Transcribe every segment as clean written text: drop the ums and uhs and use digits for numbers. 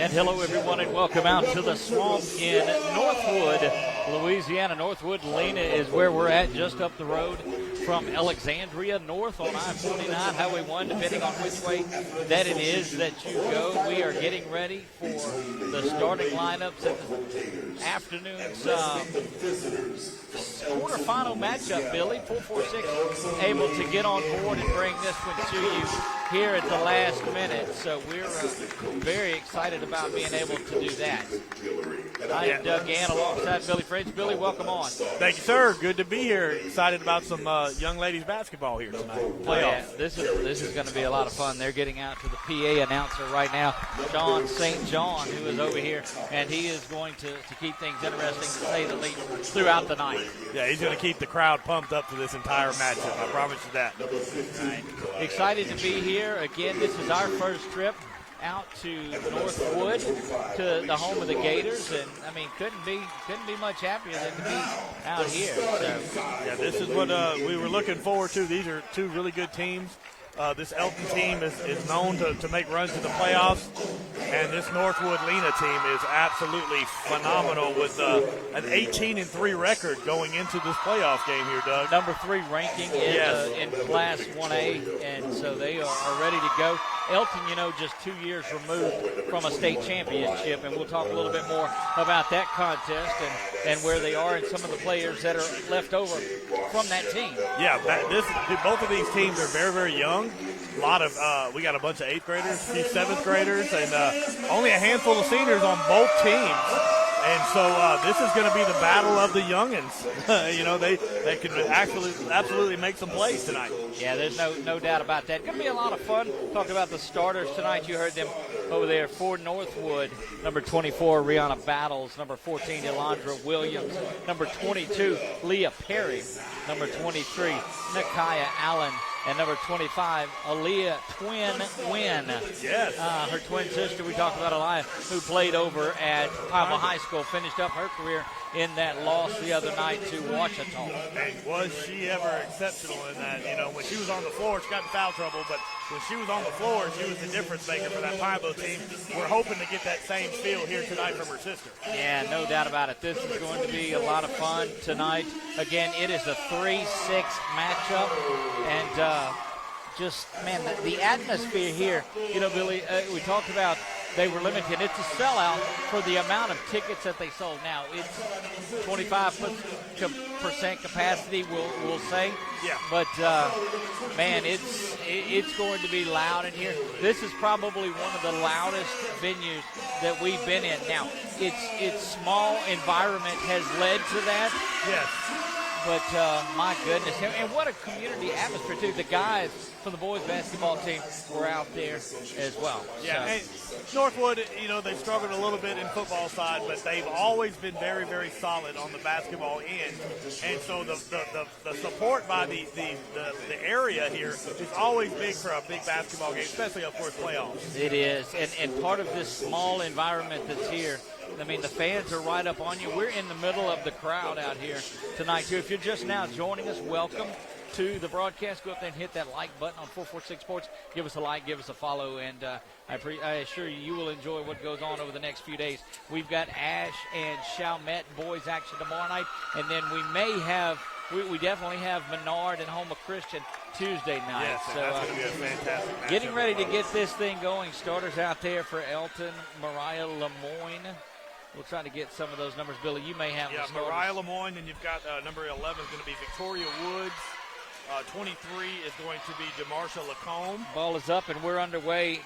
And hello, everyone, and welcome out to the swamp in Northwood, Louisiana. Northwood Lena is where we're at, just up the road from Alexandria, north on I-49, Highway 1, depending on which way that it is that you go. We are getting ready for the starting lineups at the afternoon's quarterfinal matchup, Billy. 446 able to get on board and bring this one to you here at the last minute. So we're very excited about being able to do that. I am Doug Gann alongside Billy French. Billy, welcome on. Thank you, sir. Good to be here. Excited about some young ladies basketball here tonight. Playoffs. Yeah, this is going to be a lot of fun. They're getting out to the PA announcer right now, John St. John, who is over here, and he is going to keep things interesting, to say the least, throughout the night. Yeah, he's going to keep the crowd pumped up for this entire matchup. I promise you that. Right. Excited to be here. Again, this is our first trip out to Northwood, to the home of the Gators, and I mean, couldn't be much happier than to be out here. So. Yeah, this is what we were looking forward to. These are two really good teams. This Elton team is known to make runs to the playoffs, and this Northwood Lena team is absolutely phenomenal with an 18-3 record going into this playoff game here, Doug. Number 3 ranking in Class 1A, and so they are ready to go. Elton, just 2 years removed from a state championship, and we'll talk a little bit more about that contest and where they are and some of the players that are left over from that team. Yeah, both of these teams are very, very young. A lot of we got a bunch of 8th graders, a few 7th graders, and only a handful of seniors on both teams. And so this is going to be the battle of the youngins. They can absolutely make some plays tonight. Yeah, there's no doubt about that. Going to be a lot of fun. Talk about the starters tonight. You heard them over there for Northwood. Number 24, Rihanna Battles. Number 14, Elandra Williams. Number 22, Leah Perry. Number 23, Nakaya Allen. And number 25, Aaliyah Twin Wynn. Yes. Her twin sister, we talked about Aaliyah, who played over at Pima High School, finished up her career in that loss the other night to Ouachita. And was she ever exceptional in that? When she was on the floor, she got in foul trouble, but when she was on the floor, she was the difference maker for that Pima team. We're hoping to get that same feel here tonight from her sister. Yeah, no doubt about it. This is going to be a lot of fun tonight. Again, it is a 3-6 matchup, and the atmosphere here, Billy, we talked about they were limited. It's a sellout for the amount of tickets that they sold. Now, it's 25% capacity, we'll say. Yeah. But, it's going to be loud in here. This is probably one of the loudest venues that we've been in. Now, its small environment has led to that. Yes. But, my goodness. And what a community atmosphere, too. The guys from the boys basketball team were out there as well. Yeah, and Northwood, they've struggled a little bit in football side, but they've always been very, very solid on the basketball end. And so the support by the area here is always big for a big basketball game, especially, of course, playoffs. It is. And part of this small environment that's here, I mean, the fans are right up on you. We're in the middle of the crowd out here tonight, too. If you're just now joining us, welcome to the broadcast. Go up there and hit that like button on 446 Sports. Give us a like, give us a follow, and I assure you will enjoy what goes on over the next few days. We've got Ash and Chalmette boys action tomorrow night, and then we definitely have Menard and Houma Christian Tuesday night. Yes, so that's going to be a fantastic matchup. Getting ready to get this thing going. Starters out there for Elton, Mariah Lemoyne. We'll try to get some of those numbers. Billy, you may have the starters. Mariah Lemoyne, and you've got number 11 is going to be Victoria Woods. 23 is going to be DeMarsha Lacombe. Ball is up, and we're underway.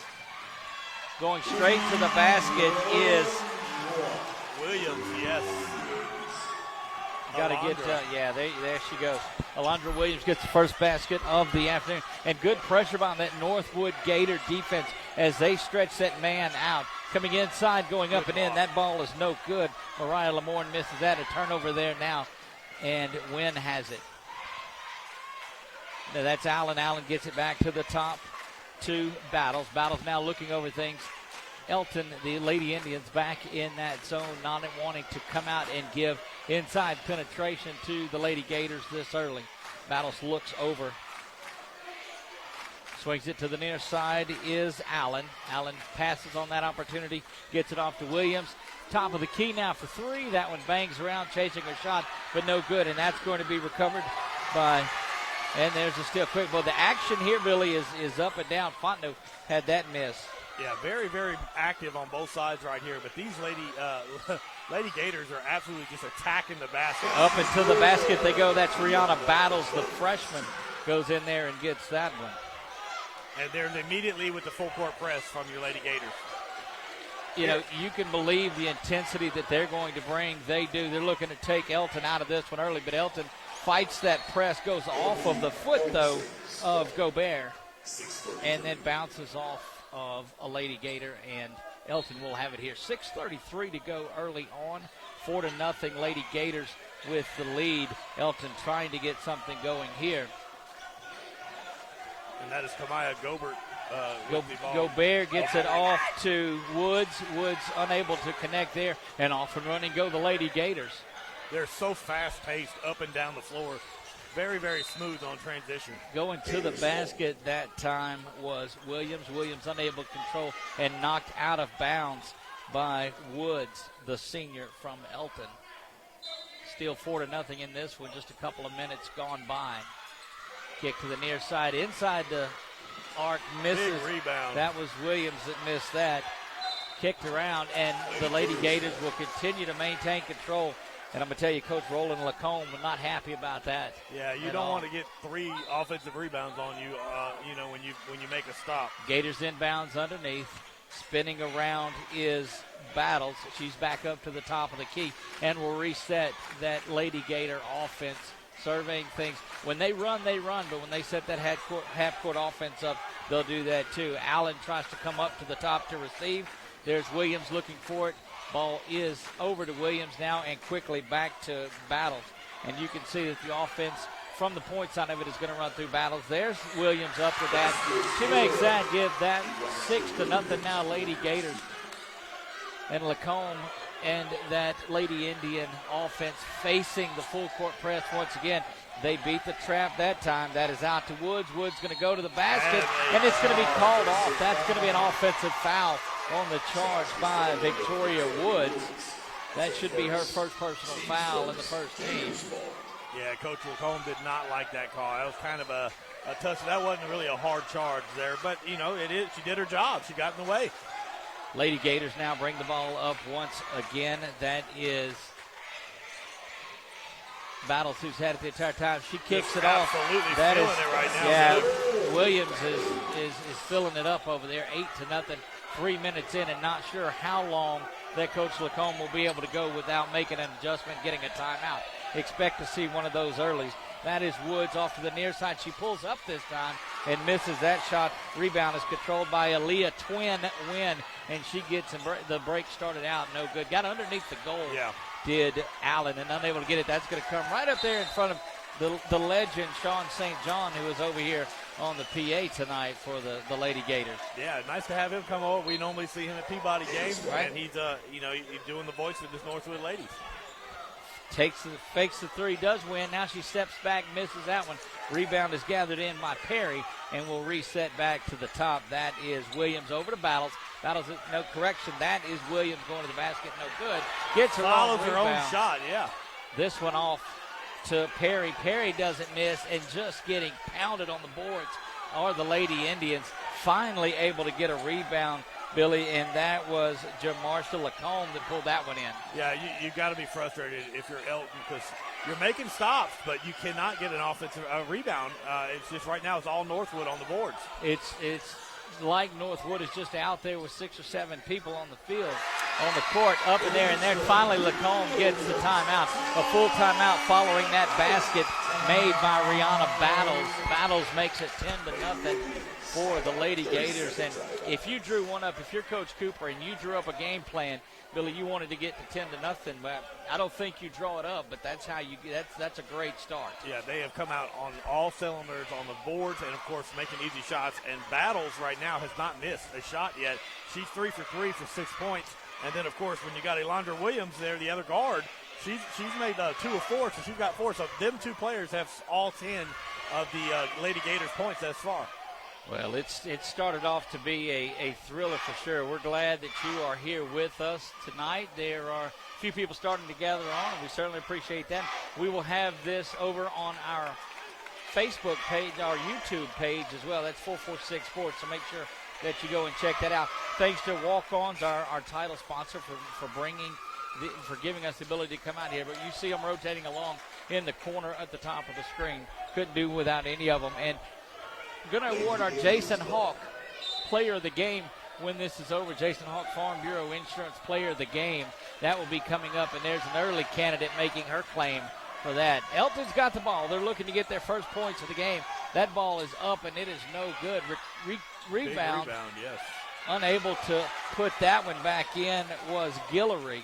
Going straight to the basket is Williams, yes. Got to get, there she goes. Elandra Williams gets the first basket of the afternoon. And good pressure by that Northwood Gator defense as they stretch that man out. Coming inside, going up and in. That ball is no good. Mariah Lemoyne misses that. A turnover there now. And Wynn has it. Now that's Allen. Allen gets it back to the top to Battles. Battles now looking over things. Elton, the Lady Indians, back in that zone, not wanting to come out and give inside penetration to the Lady Gators this early. Battles looks over. Swings it to the near side is Allen. Allen passes on that opportunity, gets it off to Williams. Top of the key now for three. That one bangs around, chasing her shot, but no good, and that's going to be recovered by, and there's a steal quick. Well, the action here really is up and down. Fontenot had that miss. Yeah, very, very active on both sides right here, but these Lady Gators are absolutely just attacking the basket. Up into the basket they go. That's Rihanna Battles, the freshman, goes in there and gets that one. And they're immediately with the full court press from your Lady Gators. You know, you can believe the intensity that they're going to bring. They do. They're looking to take Elton out of this one early, but Elton fights that press, goes off of the foot, though, of Gobert, and then bounces off of a Lady Gator, and Elton will have it here. 6:33 to go early on. 4-0 Lady Gators with the lead. Elton trying to get something going here. And that is Kamaya Gobert. Gobert gets it off to Woods. Woods unable to connect there, and off and running go the Lady Gators. They're so fast-paced up and down the floor. Very, very smooth on transition. Going to the basket that time was Williams. Williams unable to control and knocked out of bounds by Woods, the senior from Elton. Still 4-0 in this one, just a couple of minutes gone by. Kick to the near side, inside the arc, misses. Big rebound. That was Williams that missed that. Kicked around, and the Lady Gators will continue to maintain control. And I'm going to tell you, Coach Roland Lacombe was not happy about that. Yeah, you don't want to get 3 offensive rebounds on you, when you make a stop. Gators inbounds underneath. Spinning around is Battles. She's back up to the top of the key and will reset that Lady Gator offense. Surveying things. When they run, but when they set that half-court offense up, they'll do that too. Allen tries to come up to the top to receive. There's Williams looking for it. Ball is over to Williams now and quickly back to Battles. And you can see that the offense from the point side of it is going to run through Battles. There's Williams up with that. She makes that, give that 6-0 now Lady Gators. And Lacombe and that Lady Indian offense facing the full court press once again. They beat the trap that time. That is out to Woods. Woods going to go to the basket, and it's going to be called off. That's going to be an offensive foul on the charge by Victoria Woods. That should be her first personal foul in the first team. Yeah, Coach Lacombe did not like that call. That was kind of a touch. That wasn't really a hard charge there, but, it is. She did her job. She got in the way. Lady Gators now bring the ball up once again. That is Battles, who's had it the entire time. She kicks it off. Absolutely that feeling is, it right now. Yeah, Williams is filling it up over there. 8-0, 3 minutes in, and not sure how long that Coach Lacombe will be able to go without making an adjustment, getting a timeout. Expect to see one of those earlys. That is Woods off to the near side. She pulls up this time and misses that shot. Rebound is controlled by Aaliyah Twin Wynn, and she gets the break started out no good. Got underneath the goal. Yeah. Did Allen, and unable to get it. That's going to come right up there in front of the legend, Sean St. John, who is over here on the PA tonight for the Lady Gators. Yeah, nice to have him come over. We normally see him at Peabody games, right. And he's he's doing the voice of this Northwood Ladies. Fakes the three, does win. Now she steps back, misses that one. Rebound is gathered in by Perry, and will reset back to the top. That is Williams over to Battles. Battles, no correction. That is Williams going to the basket, no good. Gets her Follows own her rebound. own shot, yeah. This one off to Perry. Perry doesn't miss, and just getting pounded on the boards are the Lady Indians. Finally able to get a rebound, Billy, and that was Jamarcia Lacombe that pulled that one in. Yeah, you got to be frustrated if you're Elton, because you're making stops, but you cannot get an offensive rebound. It's just right now it's all Northwood on the boards. It's like Northwood is just out there with 6 or 7 people on the field, on the court, up in there, and then finally Lacombe gets the timeout. A full timeout following that basket made by Rihanna Battles. Battles makes it 10-0 for the Lady Gators. And if you drew one up, if you're Coach Cooper and you drew up a game plan, Billy, you wanted to get to 10-0, but I don't think you draw it up, but that's how you get. That's a great start. Yeah, they have come out on all cylinders on the boards and, of course, making easy shots. And Battles right now has not missed a shot yet. She's 3 for 3 for 6 points. And then, of course, when you got Elandra Williams there, the other guard, she's made 2 of 4, so she's got 4. So them 2 players have all 10 of the Lady Gators points thus far. Well, it started off to be a thriller for sure. We're glad that you are here with us tonight. There are a few people starting to gather on, and we certainly appreciate that. We will have this over on our Facebook page, our YouTube page as well. That's 446 Sports, so make sure that you go and check that out. Thanks to Walk-Ons, our title sponsor, for giving us the ability to come out here. But you see them rotating along in the corner at the top of the screen. Couldn't do without any of them. And we're going to award our Jason Hawk Player of the Game when this is over. Jason Hawk Farm Bureau Insurance Player of the Game. That will be coming up, and there's an early candidate making her claim for that. Elton's got the ball. They're looking to get their first points of the game. That ball is up, and it is no good. Rebound. Yes. Unable to put that one back in was Guillory.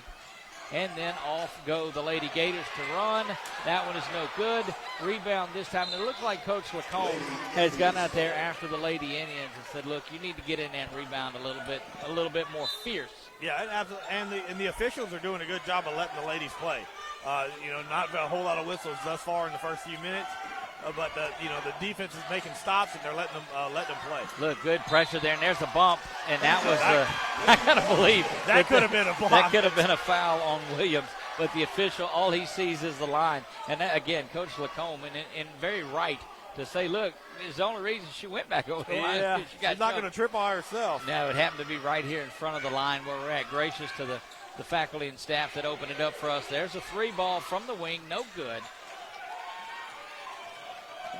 And then off go the Lady Gators to run. That one is no good. Rebound this time. And it looks like Coach Lacombe has gotten out there after the Lady Indians and said, look, you need to get in and rebound a little bit more fierce. Yeah, absolutely. And the officials are doing a good job of letting the ladies play. Not a whole lot of whistles thus far in the first few minutes. But the defense is making stops, and they're letting them play. Look, good pressure there, and there's a bump, and that was I gotta believe that could have been a block. That could have been a foul on Williams, but the official, all he sees is the line. And that, again, Coach Lacombe, and very right to say, look, it's the only reason she went back over the line. Yeah, she's not going to trip on herself. No, it happened to be right here in front of the line where we're at. Gracious to the faculty and staff that opened it up for us. There's a three ball from the wing, no good.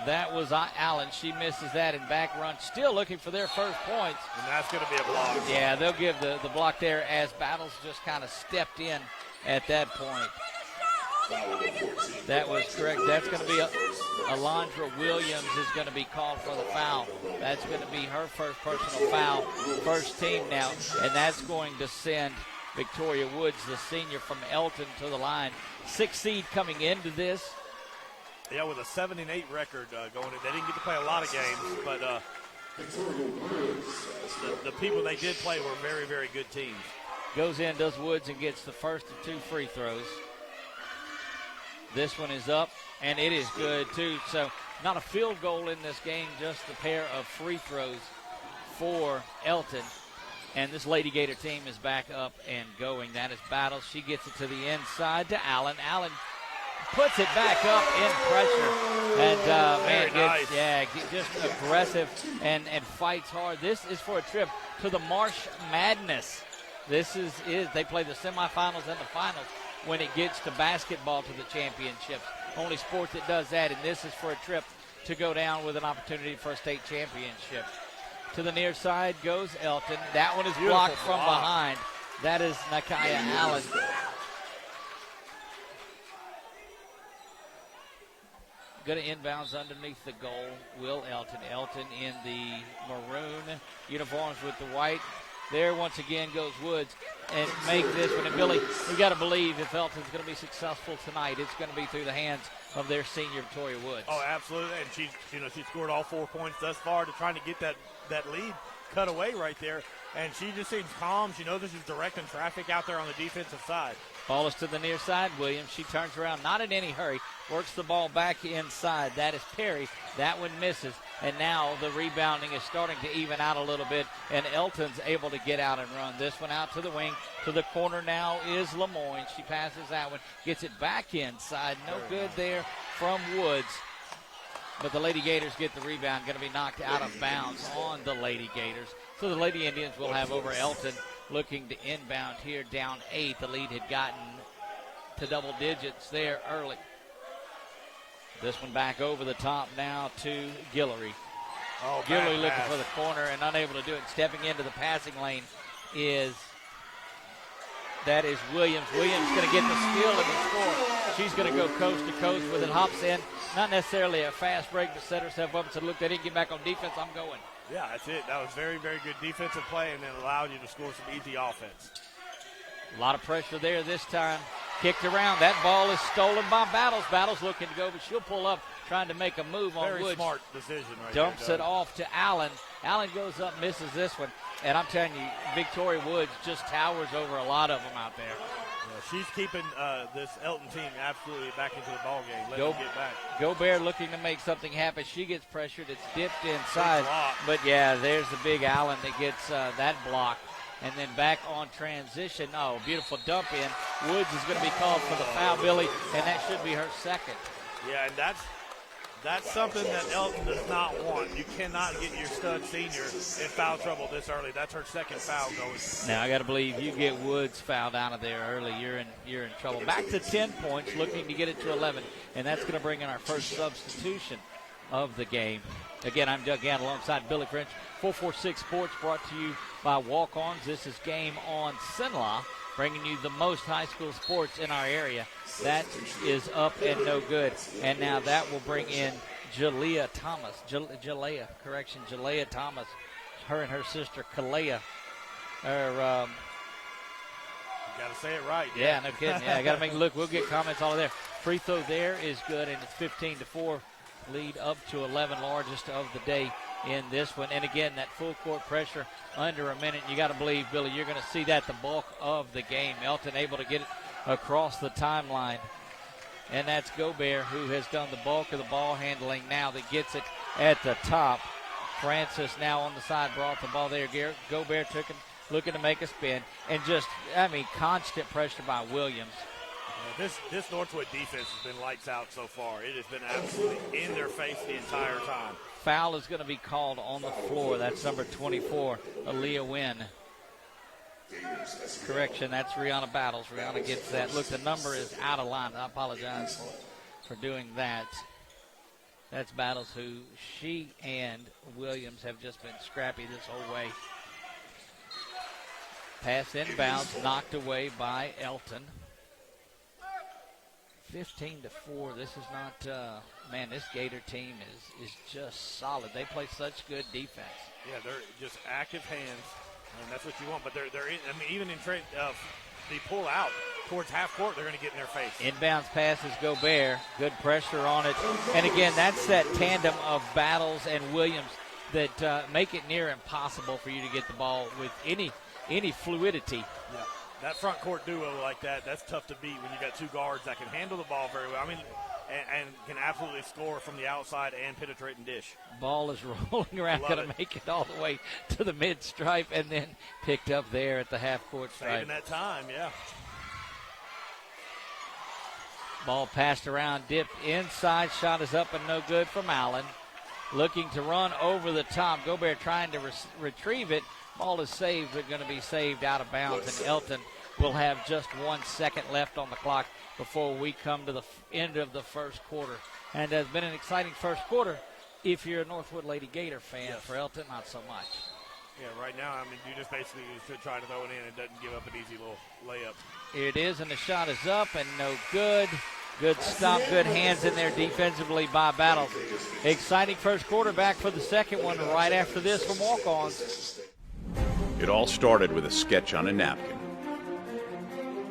That was Allen. She misses that in back run. Still looking for their first points. And that's going to be a block. Yeah, they'll give the block there as Battles just kind of stepped in at that point. That was correct. That's going to be Alondra Williams is going to be called for the foul. That's going to be her first personal foul. First team now. And that's going to send Victoria Woods, the senior from Elton, to the line. 6th seed coming into this. Yeah, with a 7-8 record going in. They didn't get to play a lot of games, but the people they did play were very, very good teams. Goes in, does Woods, and gets the first of 2 free throws. This one is up, and it is good, too. So not a field goal in this game, just a pair of free throws for Elton. And this Lady Gator team is back up and going. That is Battles. She gets it to the inside to Allen. Allen puts it back up in pressure, and just aggressive and fights hard. This is for a trip to the March Madness. This is they play the semifinals and the finals when it gets to basketball to the championships. Only sport that does that, and this is for a trip to go down with an opportunity for a state championship. To the near side goes Elton. That one is blocked from behind. That is Nakaya Allen. Going to inbounds underneath the goal. Will Elton. Elton in the maroon uniforms with the white. There once again goes Woods and make this one. And Billy, we got to believe if Elton's going to be successful tonight, it's going to be through the hands of their senior Victoria Woods. Oh, absolutely. And she scored all 4 points thus far to trying to get that lead cut away right there. And she just seems calm. She knows that she's directing traffic out there on the defensive side. Ball is to the near side. Williams, she turns around, not in any hurry, works the ball back inside. That is Perry. That one misses. And now the rebounding is starting to even out a little bit, and Elton's able to get out and run. This one out to the wing. To the corner now is Lemoyne. She passes that one, gets it back inside. No good there from Woods. But the Lady Gators get the rebound, going to be knocked out of bounds on the Lady Gators. So the Lady Indians will have over Elton looking to inbound here down 8. The lead had gotten to double digits there early. This one back over the top now to Guillory. Guillory looking for the corner and unable to do it. Stepping into the passing lane is Williams. Williams going to get the steal and the score. She's going to go coast to coast with it. Hops in. Not necessarily a fast break, but set herself up and said, look, they didn't get back on defense. I'm going. Yeah, that's it. That was very, very good defensive play, and then allowed you to score some easy offense. A lot of pressure there this time. Kicked around. That ball is stolen by Battles. Battles looking to go, but she'll pull up, trying to make a move on Woods. Very smart decision right Dumps there. Dumps it off to Allen. Allen goes up, misses this one. And I'm telling you, Victoria Woods just towers over a lot of them out there. She's keeping this Elton team absolutely back into the ball game. Let them get back. Gobert looking to make something happen. She gets pressured. It's dipped inside. Block. But, yeah, there's the big Allen that gets that block. And then back on transition. Oh, beautiful dump in. Woods is going to be called for the foul, Billy, and that should be her second. Yeah, and that's something that Elton does not want. You cannot get your stud senior in foul trouble this early. That's her second foul going. Now I got to believe you get Woods fouled out of there early. You're in trouble. Back to 10 points, looking to get it to 11, and that's going to bring in our first substitution of the game. Again, I'm Doug Gann alongside Billy French. 446 Sports brought to you by Walk-Ons. This is Game On Cenla, bringing you the most high school sports in our area. That is up and no good. And now that will bring in Jalea Thomas. Jalea Thomas. Her and her sister, Kalea. You got to say it right. Yeah, no kidding. Yeah, I got to make it look. We'll get comments all there. Free throw there is good, and it's 15-4. Lead up to 11, largest of the day in this one. And again, that full court pressure under a minute. You got to believe, Billy, you're going to see that the bulk of the game. Elton able to get it across the timeline. And that's Gobert, who has done the bulk of the ball handling now, that gets it at the top. Francis now on the side brought the ball there. Gobert took it, looking to make a spin. And just, constant pressure by Williams. This Northwood defense has been lights out so far. It has been absolutely in their face the entire time. Foul is going to be called on the floor. That's number 24, Aaliyah Wynn. Correction, that's Rihanna Battles. Rihanna gets that. Look, the number is out of line. I apologize for doing that. That's Battles, who she and Williams have just been scrappy this whole way. Pass inbounds, knocked away by Elton. 15-4. This is not, this Gator team is just solid. They play such good defense. Yeah, they're just active hands, and that's what you want. But they're in, even in trade, they pull out towards half court, they're going to get in their face. Inbounds passes Gobert. Good pressure on it. And again, that's that tandem of Battles and Williams that make it near impossible for you to get the ball with any fluidity. Yeah. That front court duo like that, that's tough to beat when you got two guards that can handle the ball very well. And can absolutely score from the outside and penetrate and dish. Ball is rolling around, going to make it all the way to the mid-stripe and then picked up there at the half-court stripe. Saving that time, yeah. Ball passed around, dipped inside, shot is up and no good from Allen. Looking to run over the top. Gobert trying to retrieve it. Ball is saved, but going to be saved out of bounds, and Elton will have just 1 second left on the clock before we come to the end of the first quarter. And it has been an exciting first quarter if you're a Northwood Lady Gator fan. Yes. For Elton, not so much. Yeah, right now, you just basically should try to throw it in and doesn't give up an easy little layup. It is, and the shot is up and no good. Good stop, good hands in there defensively by Battle. Exciting first quarter, back for the second one right after this from Walk-Ons. It all started with a sketch on a napkin.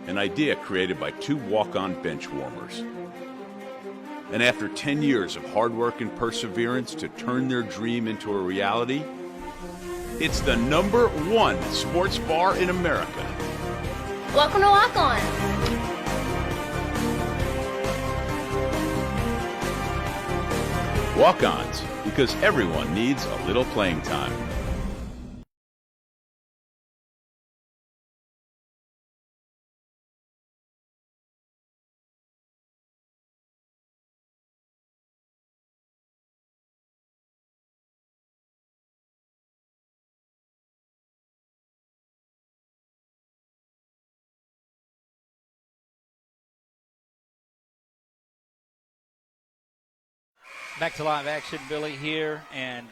An idea created by two walk-on bench warmers. And after 10 years of hard work and perseverance to turn their dream into a reality, it's the #1 sports bar in America. Welcome to Walk-On. Walk-ons, because everyone needs a little playing time. Back to live action, Billy, here. And,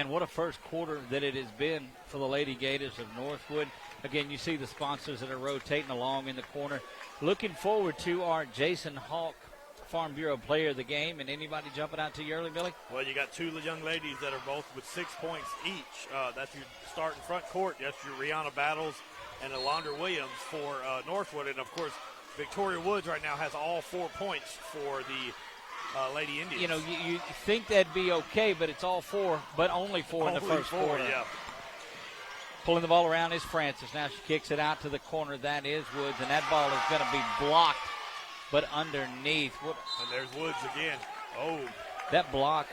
what a first quarter that it has been for the Lady Gators of Northwood. Again, you see the sponsors that are rotating along in the corner. Looking forward to our Jason Hawk Farm Bureau player of the game. And anybody jumping out to you early, Billy? Well, you got two young ladies that are both with 6 points each. That's your starting front court. That's your Rihanna Battles and Alondra Williams for Northwood. And, of course, Victoria Woods right now has all 4 points for the Lady Indians. You think that'd be okay, but it's all 4, but only 4 in the first quarter. Yeah. Pulling the ball around is Francis. Now she kicks it out to the corner. That is Woods, and that ball is going to be blocked, but underneath. And there's Woods again. Oh. That block,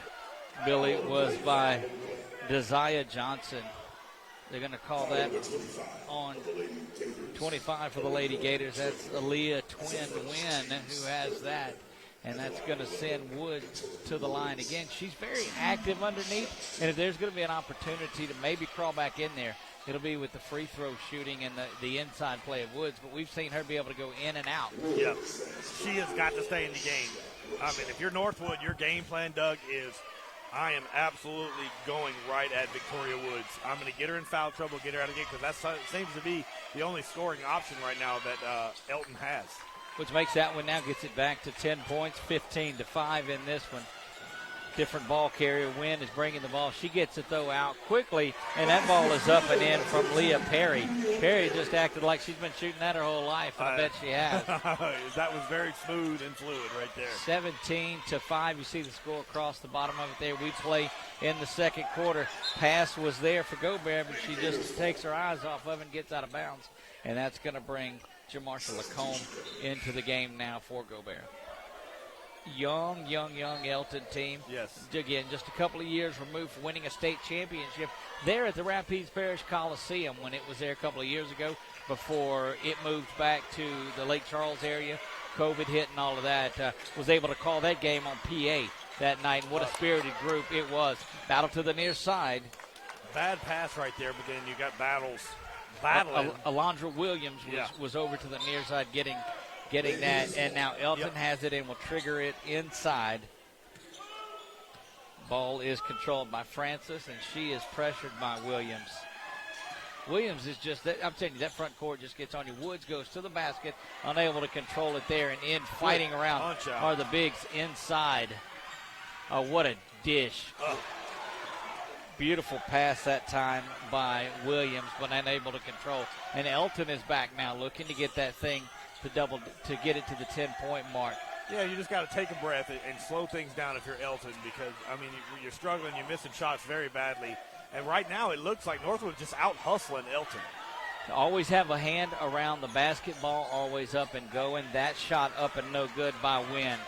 Billy, was by Desire Johnson. They're going to call that on 25 for the Lady Gators. That's Aaliyah Twin Wynn who has that. And that's going to send Woods to the line again. She's very active underneath. And if there's going to be an opportunity to maybe crawl back in there, it'll be with the free throw shooting and the inside play of Woods. But we've seen her be able to go in and out. Yeah, she has got to stay in the game. I mean, if you're Northwood, your game plan, Doug, is I am absolutely going right at Victoria Woods. I'm going to get her in foul trouble, get her out of the game, because that seems to be the only scoring option right now that Elton has. Which makes that one now, gets it back to 10 points, 15-5 in this one. Different ball carrier. Wynn is bringing the ball. She gets it, though, out quickly, and that ball is up and in from Leah Perry. Perry just acted like she's been shooting that her whole life, and I bet she has. That was very smooth and fluid right there. 17-5. You see the score across the bottom of it there. We play in the second quarter. Pass was there for Gobert, but she just takes her eyes off of it and gets out of bounds, and that's going to bring Jamarcia Lacombe into the game now for Gobert. Young Elton team. Yes. Again, just a couple of years removed from winning a state championship there at the Rapides Parish Coliseum when it was there a couple of years ago before it moved back to the Lake Charles area. COVID hit and all of that. Was able to call that game on PA that night. And what a spirited group it was. Battle to the near side. Bad pass right there, but then you got battling. Alondra Williams was over to the near side getting that, and now Elton has it and will trigger it inside. Ball is controlled by Francis, and she is pressured by Williams. Williams is just, I'm telling you, that front court just gets on you. Woods goes to the basket, unable to control it there, and in fighting around are the bigs inside. Oh, what a dish. Beautiful pass that time by Williams, but unable to control. And Elton is back now, looking to get that thing to get it to the 10-point mark. Yeah, you just got to take a breath and slow things down if you're Elton, because, I mean, you're struggling, you're missing shots very badly. And right now it looks like Northwood just out-hustling Elton. Always have a hand around the basketball, always up and going. That shot up and no good by Wynn.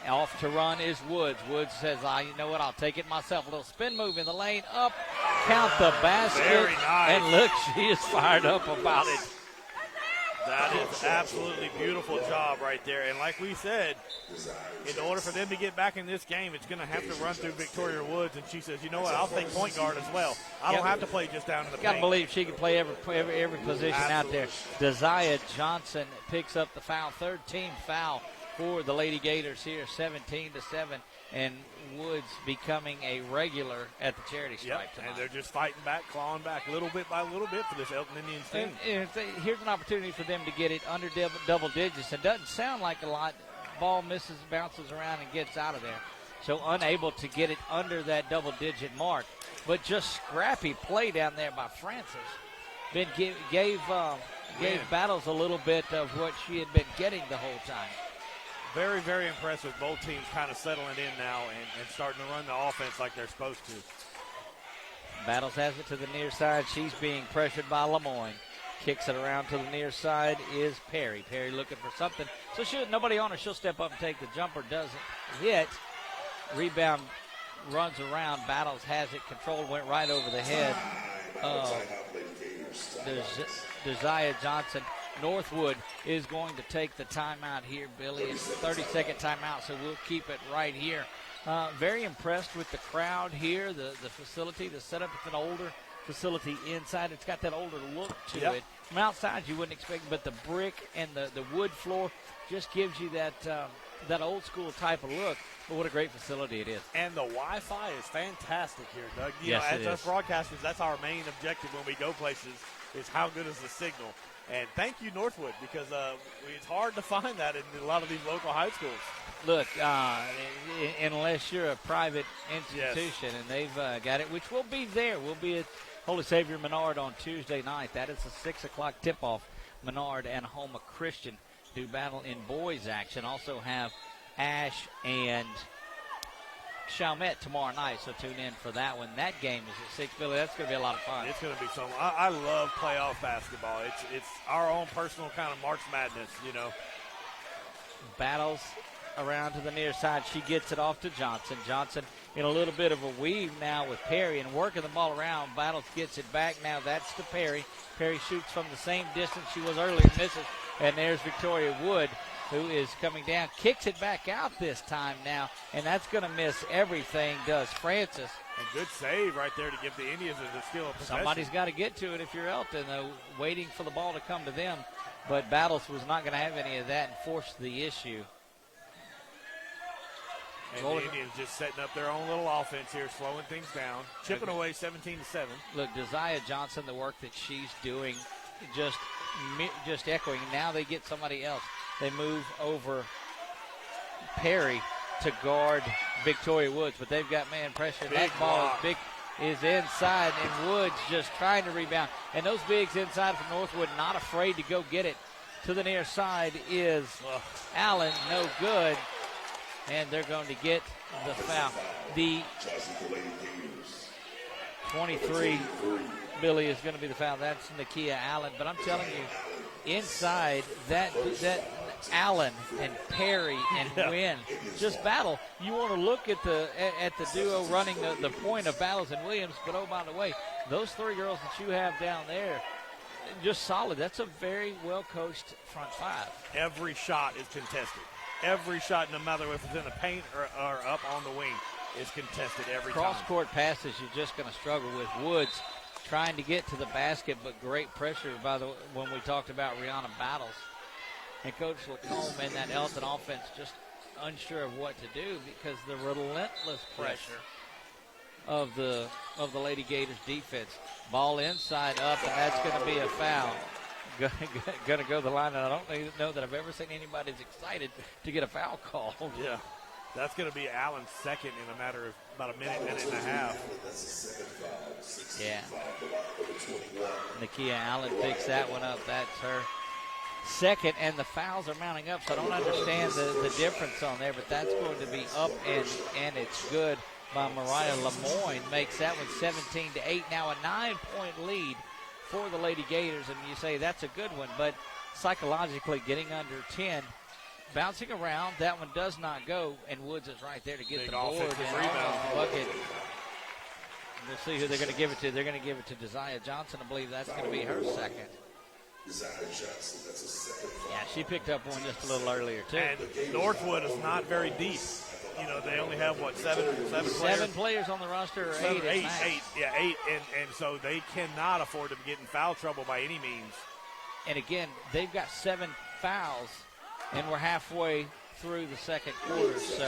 Off to run is Woods. Woods says, you know what, I'll take it myself. A little spin move in the lane, up, count the basket. Very nice. And look, she is fired up about it. That is absolutely beautiful job right there. And like we said, in order for them to get back in this game, it's going to have to run through Victoria Woods. And she says, you know what, I'll take point guard as well. I don't have to play just down in the paint. Got to believe she can play every position out there. Desire Johnson picks up the foul, third team foul for the Lady Gators here, 17-7. And Woods becoming a regular at the charity stripe tonight. And they're just fighting back, clawing back little bit by little bit for this Elton Indians team. And here's an opportunity for them to get it under double digits. It doesn't sound like a lot. Ball misses, bounces around, and gets out of there. So unable to get it under that double-digit mark. But just scrappy play down there by Francis. Gave Battles a little bit of what she had been getting the whole time. Very, very impressive. Both teams kind of settling in now and starting to run the offense like they're supposed to. Battles has it to the near side. She's being pressured by Lemoyne. Kicks it around to the near side is Perry. Perry looking for something. So nobody on her. She'll step up and take the jumper. Doesn't hit. Rebound runs around. Battles has it controlled. Went right over the head of Desire Johnson. Northwood is going to take the timeout here, Billy. It's a 30-second timeout, so we'll keep it right here. Very impressed with the crowd here, the facility, the setup. It's an older facility inside. It's got that older look to it. From outside, you wouldn't expect, but the brick and the wood floor just gives you that old school type of look. But what a great facility it is. And the Wi-Fi is fantastic here, Doug. As us broadcasters, that's our main objective when we go places, is how good is the signal. And thank you, Northwood, because it's hard to find that in a lot of these local high schools. Look, unless you're a private institution, and they've got it, which will be there. We'll be at Holy Savior Menard on Tuesday night. That is a 6 o'clock tip-off. Menard and Homa Christian do battle in boys action. Also have Ash and Chalmette tomorrow night, so tune in for that one. That game is at 6, Billy. That's going to be a lot of fun. It's going to be so. I love playoff basketball. It's our own personal kind of March Madness, you know. Battles around to the near side. She gets it off to Johnson. Johnson in a little bit of a weave now with Perry and working the ball around. Battles gets it back. Now that's to Perry. Perry shoots from the same distance she was earlier, misses. And there's Victoria Wood, who is coming down, kicks it back out this time now, and that's going to miss everything, does Francis. And good save right there to give the Indians a steal of possession. Somebody's got to get to it if you're Elton, though, waiting for the ball to come to them. But Battles was not going to have any of that and forced the issue. And the Indians just setting up their own little offense here, slowing things down, chipping away 17-7. Look, Desire Johnson, the work that she's doing, just echoing. Now they get somebody else. They move over Perry to guard Victoria Woods, but they've got man pressure. Big that ball block. is inside, and Woods just trying to rebound. And those bigs inside from Northwood, not afraid to go get it. To the near side is Allen, no good. And they're going to get the foul. The 23, Billy, is going to be the foul. That's Nakia Allen. But I'm telling you, inside that Allen and Perry and Wynn just battle. You want to look at the duo running the point of Battles and Williams. But, oh, by the way, those three girls that you have down there, just solid. That's a very well-coached front five. Every shot is contested. Every shot, no matter if it's in the paint or up on the wing, is contested every time. Cross-court passes, you're just going to struggle with. Woods trying to get to the basket, but great pressure when we talked about Rihanna Battles. And Coach Lacombe and that Elton offense just unsure of what to do because the relentless pressure of the Lady Gators defense. Ball inside up, and that's going to be a foul. Going to go the line, and I don't know that I've ever seen anybody as excited to get a foul called. Yeah, that's going to be Allen's second in a matter of about a minute and a half. Yeah. Nakia Allen picks that one up. That's her second, and the fouls are mounting up, so I don't understand the difference on there, but that's going to be up, and it's good by Mariah Lemoyne. Makes that one 17-8. Now a 9-point lead for the Lady Gators, and you say that's a good one, but psychologically getting under 10, bouncing around, that one does not go, and Woods is right there to get big the board and rebound bucket. We'll see who they're going to give it to. They're going to give it to Desire Johnson. I believe that's going to be her second. Yeah, she picked up one just a little earlier, too. And Northwood is not very deep. You know, they only have, seven players? 7 players on the roster, or 8 at max. 8. And so they cannot afford to get in foul trouble by any means. And again, they've got 7 fouls, and we're halfway through the second quarter. So,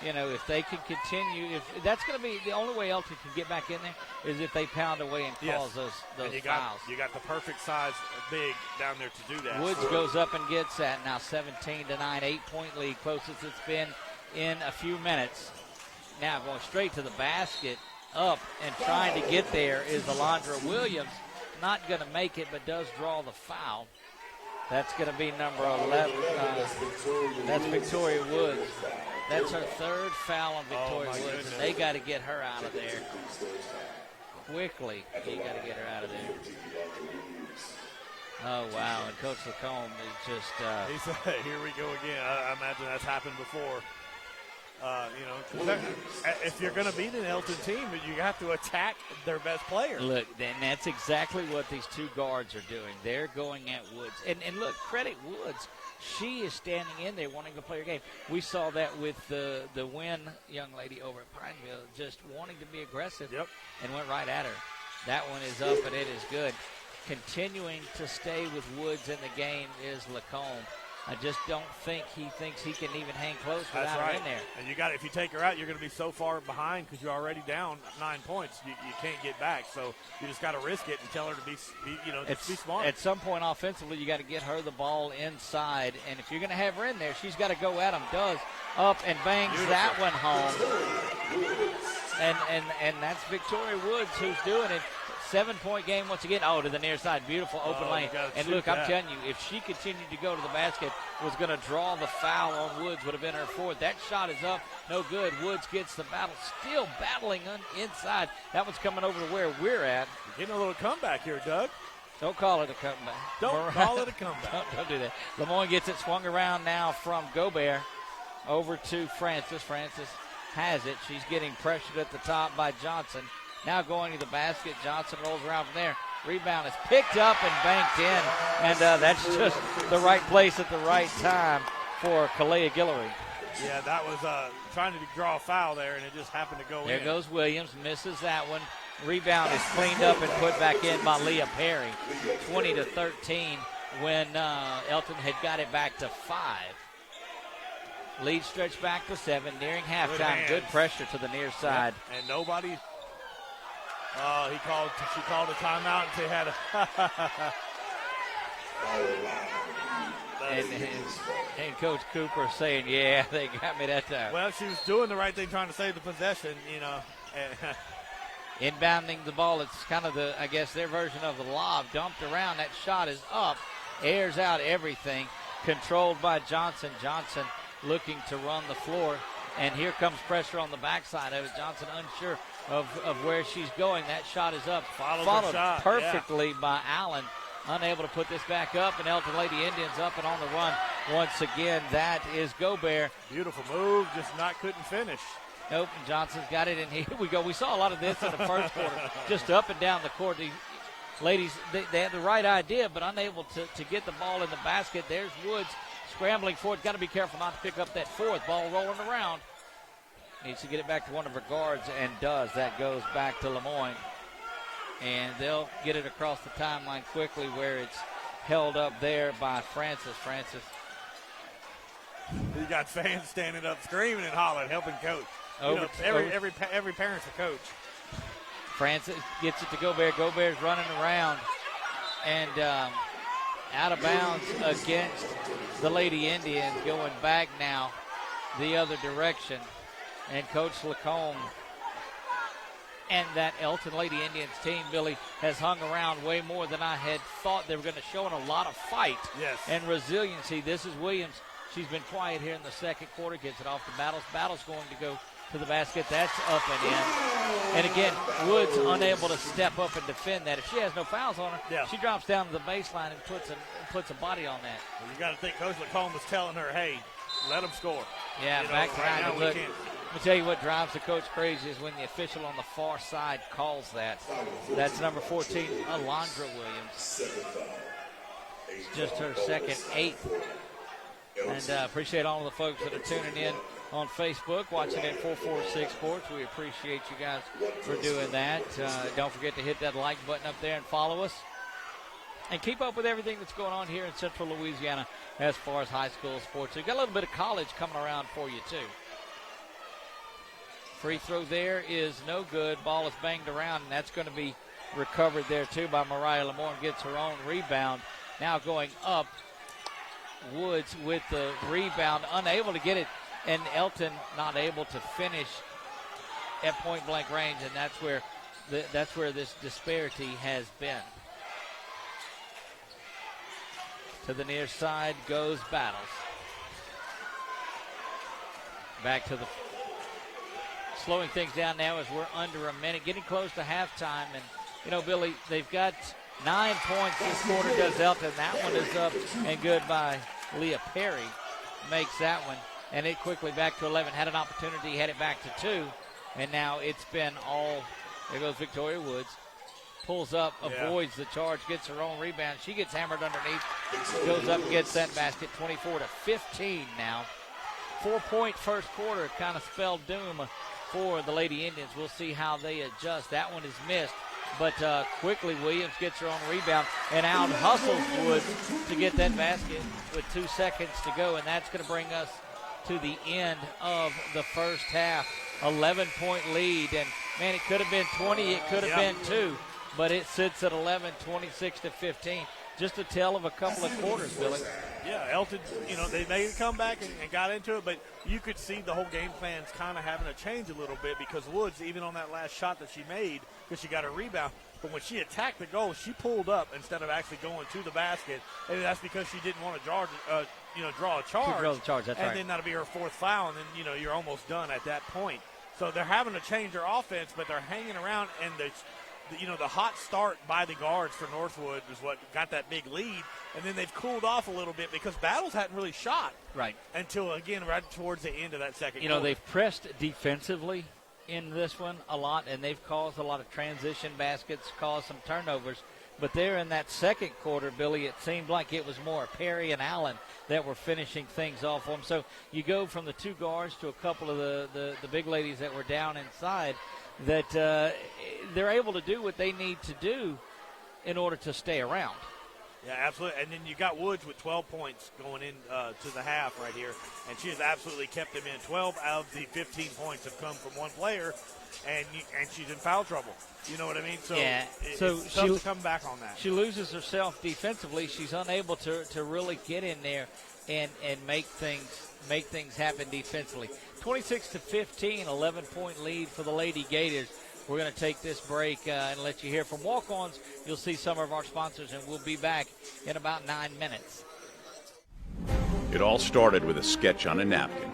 you know, if they can continue, if that's going to be the only way Elton can get back in there is if they pound away and cause those fouls. You got the perfect size big down there to do that. Woods goes up and gets that. Now 17-9, 8-point lead, closest it's been in a few minutes. Now going straight to the basket, up and trying to get there is Alondra Williams. Not going to make it, but does draw the foul. That's going to be number 11. That's Victoria Woods. That's her third foul on Victoria Woods, and they got to get her out of there quickly. You got to get her out of there. Oh, wow, and Coach Lacombe is just he said, here we go again. I imagine that's happened before. If you're going to beat an Elton team, you have to attack their best player. Look, and that's exactly what these two guards are doing. They're going at Woods. And look, credit Woods. She is standing in there wanting to play her game. We saw that with the Wynn young lady over at Pineville, just wanting to be aggressive and went right at her. That one is up, and it is good. Continuing to stay with Woods in the game is Lacombe. I just don't think he thinks he can even hang close without her in there. And if you take her out, you're going to be so far behind because you're already down 9 points. You can't get back. So you just got to risk it and tell her to be smart. At some point offensively, you got to get her the ball inside. And if you're going to have her in there, she's got to go at him. Does up and bangs that one home. And that's Victoria Woods who's doing it. 7-point game once again. Oh, to the near side. Beautiful open lane. And look, I'm telling you, if she continued to go to the basket, was going to draw the foul on Woods, would have been her fourth. That shot is up. No good. Woods gets the battle. Still battling inside. That one's coming over to where we're at. You're getting a little comeback here, Doug. Don't call it a comeback. Don't call it a comeback. Don't do that. Lemoyne gets it swung around now from Gobert over to Francis. Francis has it. She's getting pressured at the top by Johnson. Now going to the basket. Johnson rolls around from there. Rebound is picked up and banked in. And that's just the right place at the right time for Kalea Guillory. Yeah, that was trying to draw a foul there, and it just happened to go in. There goes Williams. Misses that one. Rebound is cleaned up and put back in by Leah Perry. 20-13 when Elton had got it back to 5. Lead stretched back to 7, nearing halftime. Good pressure to the near side. Yep. And nobody. She called a timeout, and she had a. and Coach Cooper saying, "Yeah, they got me that time." Well, she was doing the right thing, trying to save the possession, Inbounding the ball, it's kind of their version of the lob. Dumped around, that shot is up, airs out everything. Controlled by Johnson. Johnson looking to run the floor, and here comes pressure on the backside of it. Johnson unsure of where she's going. That shot is up. Followed perfectly by Allen. Unable to put this back up, and Elton Lady Indians up and on the run once again. That is Gobert. Beautiful move, just couldn't finish. Nope, and Johnson's got it, and here we go. We saw a lot of this in the first quarter, just up and down the court. These ladies, they had the right idea, but unable to get the ball in the basket. There's Woods scrambling for it. Got to be careful not to pick up that fourth. Ball rolling around. Needs to get it back to one of her guards, and does. That goes back to Lemoyne. And they'll get it across the timeline quickly where it's held up there by Francis. Francis. You got fans standing up screaming and hollering, helping coach. Every parent's a coach. Francis gets it to Gobert. Gobert's running around and out of bounds against the Lady Indians, going back now the other direction. And Coach Lacombe and that Elton Lady Indians team, Billy, has hung around way more than I had thought they were going to show, in a lot of fight and resiliency. This is Williams. She's been quiet here in the second quarter. Gets it off to Battles. Battles going to go to the basket. That's up and in. And again, Woods unable to step up and defend that. If she has no fouls on her, she drops down to the baseline and puts a body on that. Well, you got to think Coach Lacombe was telling her, hey, let them score. Yeah, back behind it. Look, let me tell you what drives the coach crazy is when the official on the far side calls that. That's number 14, Alondra Williams. Just her second, 8th. And appreciate all of the folks that are tuning in on Facebook, watching at 446 Sports. We appreciate you guys for doing that. Don't forget to hit that like button up there and follow us. And keep up with everything that's going on here in Central Louisiana as far as high school sports. We've got a little bit of college coming around for you, too. Free throw there is no good. Ball is banged around, and that's going to be recovered there, too, by Mariah Lemoyne. Gets her own rebound. Now going up. Woods with the rebound, unable to get it, and Elton not able to finish at point-blank range, and that's where this disparity has been. To the near side goes Battles. Back to the slowing things down now as we're under a minute, getting close to halftime, and Billy, they've got 9 points this quarter, does Elton. That one is up and good by Leah Perry. Makes that one. And it quickly back to 11. Had an opportunity, had it back to 2. And now it's been all, there goes Victoria Woods. Pulls up, avoids the charge, gets her own rebound. She gets hammered underneath, goes up and gets that basket. 24-15 now. 4-point first quarter kind of spelled doom for the Lady Indians. We'll see how they adjust. That one is missed. But quickly, Williams gets her own rebound and out hustles Woods to get that basket with 2 seconds to go. And that's going to bring us to the end of the first half. 11-point lead. And, man, it could have been 20. It could have been 2. But it sits at 11, 26-15. Just a tale of a couple of quarters, Billy. Yeah, Elton, they made a comeback and got into it, but you could see the whole game plan's kind of having to change a little bit because Woods, even on that last shot that she made, because she got a rebound, but when she attacked the goal, she pulled up instead of actually going to the basket, and that's because she didn't want to draw a charge. Draw the charge, that's right. And then that'll be her fourth foul, and then, you're almost done at that point. So they're having to change their offense, but they're hanging around, and the hot start by the guards for Northwood was what got that big lead, and then they've cooled off a little bit because Battles hadn't really shot until, again, right towards the end of that second quarter. They've pressed defensively in this one a lot, and they've caused a lot of transition baskets, caused some turnovers. But there in that second quarter, Billy, it seemed like it was more Perry and Allen that were finishing things off for them. So you go from the two guards to a couple of the big ladies that were down inside, that they're able to do what they need to do in order to stay around. Yeah, absolutely. And then you got Woods with 12 points going in to the half right here, and she has absolutely kept them in. 12 out of the 15 points have come from one player, and she's in foul trouble. You know what I mean? So, it's tough to come back on that. She loses herself defensively. She's unable to really get in there and make things happen defensively. 26-15, 11-point lead for the Lady Gators. We're going to take this break and let you hear from walk-ons. You'll see some of our sponsors, and we'll be back in about 9 minutes. It all started with a sketch on a napkin.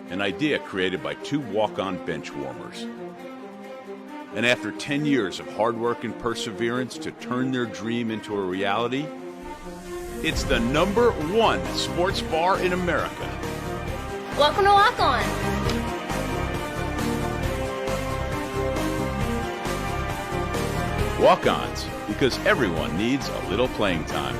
An idea created by two walk-on bench warmers. And after 10 years of hard work and perseverance to turn their dream into a reality, it's the #1 sports bar in America. Welcome to Walk On. Walk-ons, because everyone needs a little playing time.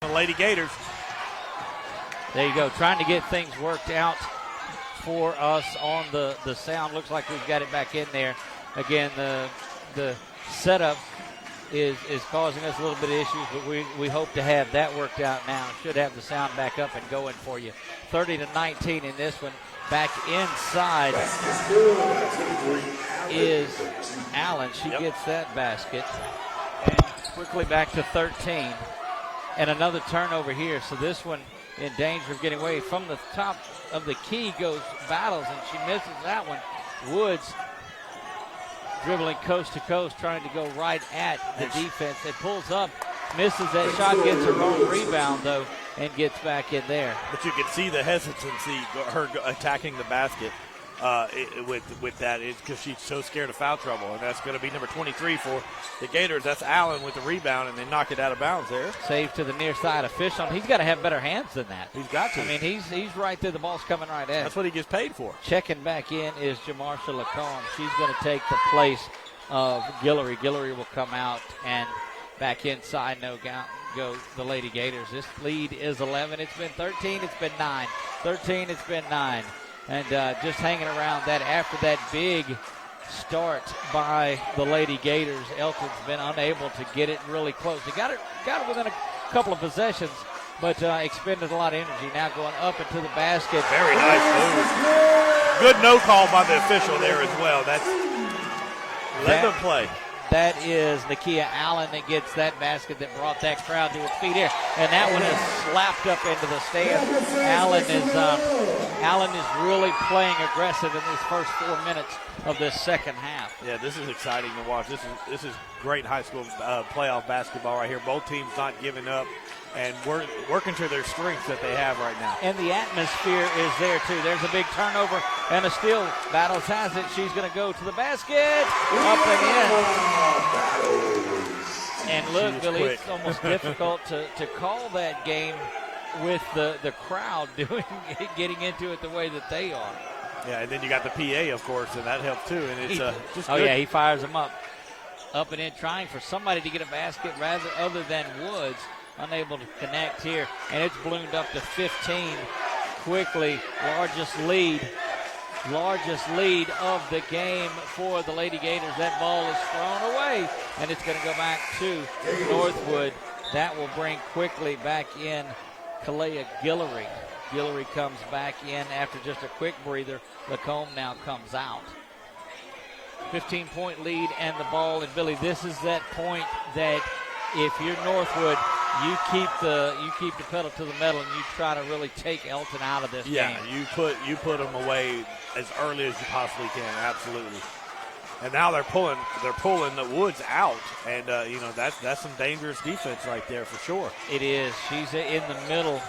The Lady Gators. There you go, trying to get things worked out for us on the sound. Looks like we've got it back in there. Again, the setup is causing us a little bit of issues, but we hope to have that worked out now. Should have the sound back up and going for you. 30-19 in this one. Back inside is Allen. She gets that basket. And quickly back to 13. And another turnover here. So this one in danger of getting away. From the top of the key goes Battles, and she misses that one. Woods dribbling coast to coast, trying to go right at the defense. It pulls up, misses that shot, gets her own rebound, though, and gets back in there. But you can see the hesitancy, her attacking the basket with that, because she's so scared of foul trouble. And that's going to be number 23 for the Gators. That's Allen with the rebound, and they knock it out of bounds there. Save to the near side of Fishon. He's got to have better hands than that. He's got to. I mean, he's right there. The ball's coming right at him. That's what he gets paid for. Checking back in is Jamarsha Lacombe. She's going to take the place of Guillory. Guillory will come out, and back inside go the Lady Gators. This lead is 11. It's been 13. It's been 9. 13. It's been 9. And just hanging around that after that big start by the Lady Gators, Elton's been unable to get it really close. They got it within a couple of possessions, but expended a lot of energy. Now going up into the basket. Very nice move. Good no call by the official there as well. Let them play. That is Nakia Allen that gets that basket that brought that crowd to its feet here. And that one is slapped up into the stands. Allen is really playing aggressive in these first 4 minutes of this second half. Yeah, this is exciting to watch. This is great high school playoff basketball right here. Both teams not giving up and working to their strengths that they have right now. And the atmosphere is there, too. There's a big turnover and a steal. Battles has it. She's going to go to the basket. Up and in. And look, Billy, it's almost difficult to call that game with the crowd getting into it the way that they are. Yeah, and then you got the PA, of course, and that helps, too. And it's just good. Yeah, he fires them up. Up and in, trying for somebody to get a basket other than Woods. Unable to connect here, and it's ballooned up to 15 quickly. Largest lead of the game for the Lady Gators. That ball is thrown away, and it's going to go back to Northwood. That will bring quickly back in Kalea Guillory. Guillory comes back in after just a quick breather. Lacombe now comes out. 15-point lead and the ball. And Billy, this is that point that if you're Northwood, you keep the pedal to the metal and you try to really take Elton out of this game. Yeah, you put them away as early as you possibly can. Absolutely. And now they're pulling the Woods out, and that's some dangerous defense right there for sure. It is. She's in the middle,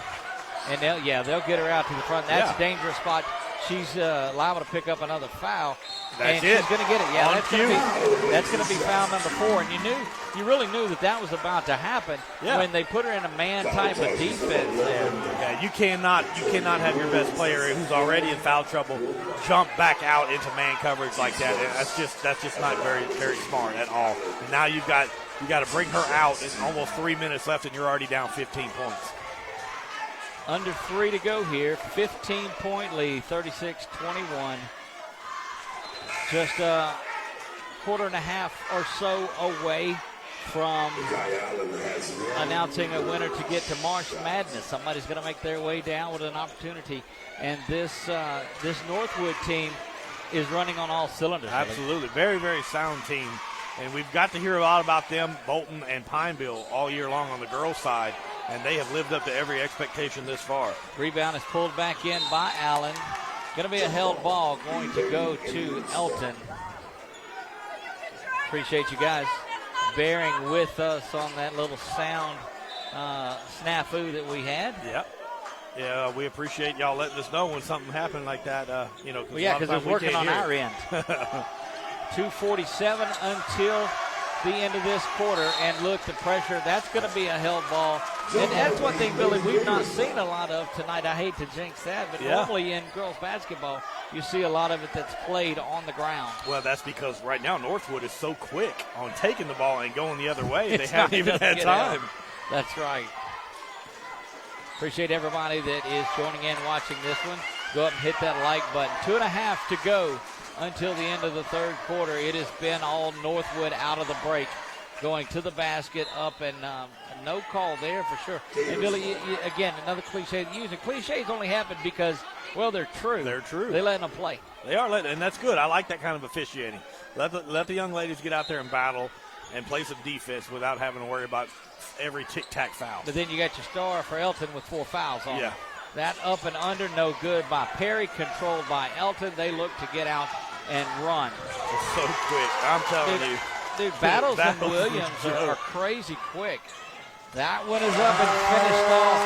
and they'll get her out to the front. That's a dangerous spot. She's liable to pick up another foul. That's She's going to get it. Yeah, that's going to be foul number 4. And you really knew that was about to happen when they put her in a man type of defense there. Yeah, you cannot have your best player who's already in foul trouble jump back out into man coverage like that. That's just not very, very smart at all. And now you got to bring her out. It's almost 3 minutes left, and you're already down 15 points. Under 3 to go here. 15-point lead, 36-21. Just a quarter and a half or so away from announcing a winner to get to March Madness. Somebody's going to make their way down with an opportunity. And this Northwood team is running on all cylinders. Absolutely. Very, very sound team. And we've got to hear a lot about them, Bolton and Pineville, all year long on the girls' side. And they have lived up to every expectation this far. Rebound is pulled back in by Allen. Going to be a held ball, going to go to Elton. Appreciate you guys bearing with us on that little sound snafu that we had. Yep. Yeah, we appreciate y'all letting us know when something happened like that. Because it's working on our end. 2:47 until the end of this quarter, and look, the pressure, that's going to be a held ball. And that's one thing, Billy, we've not seen a lot of tonight. I hate to jinx that, but normally in girls basketball, you see a lot of it that's played on the ground. Well, that's because right now Northwood is so quick on taking the ball and going the other way. They haven't even had time. That's right. Appreciate everybody that is joining in watching this one. Go up and hit that like button. 2.5 to go until the end of the third quarter. It has been all Northwood out of the break, going to the basket, up, and no call there for sure. And Billy, again, another cliche to use. And cliches only happen because, well, they're true. They're true. They let them play. They are letting, and that's good. I like that kind of officiating. Let the young ladies get out there and battle and play some defense without having to worry about every tic-tac foul. But then you got your star for Elton with 4 fouls on him. Yeah. That up and under, no good by Perry, controlled by Elton. They look to get out and run. It's so quick. I'm telling you. Dude, Battles and Williams are crazy quick. That one is up and finished off.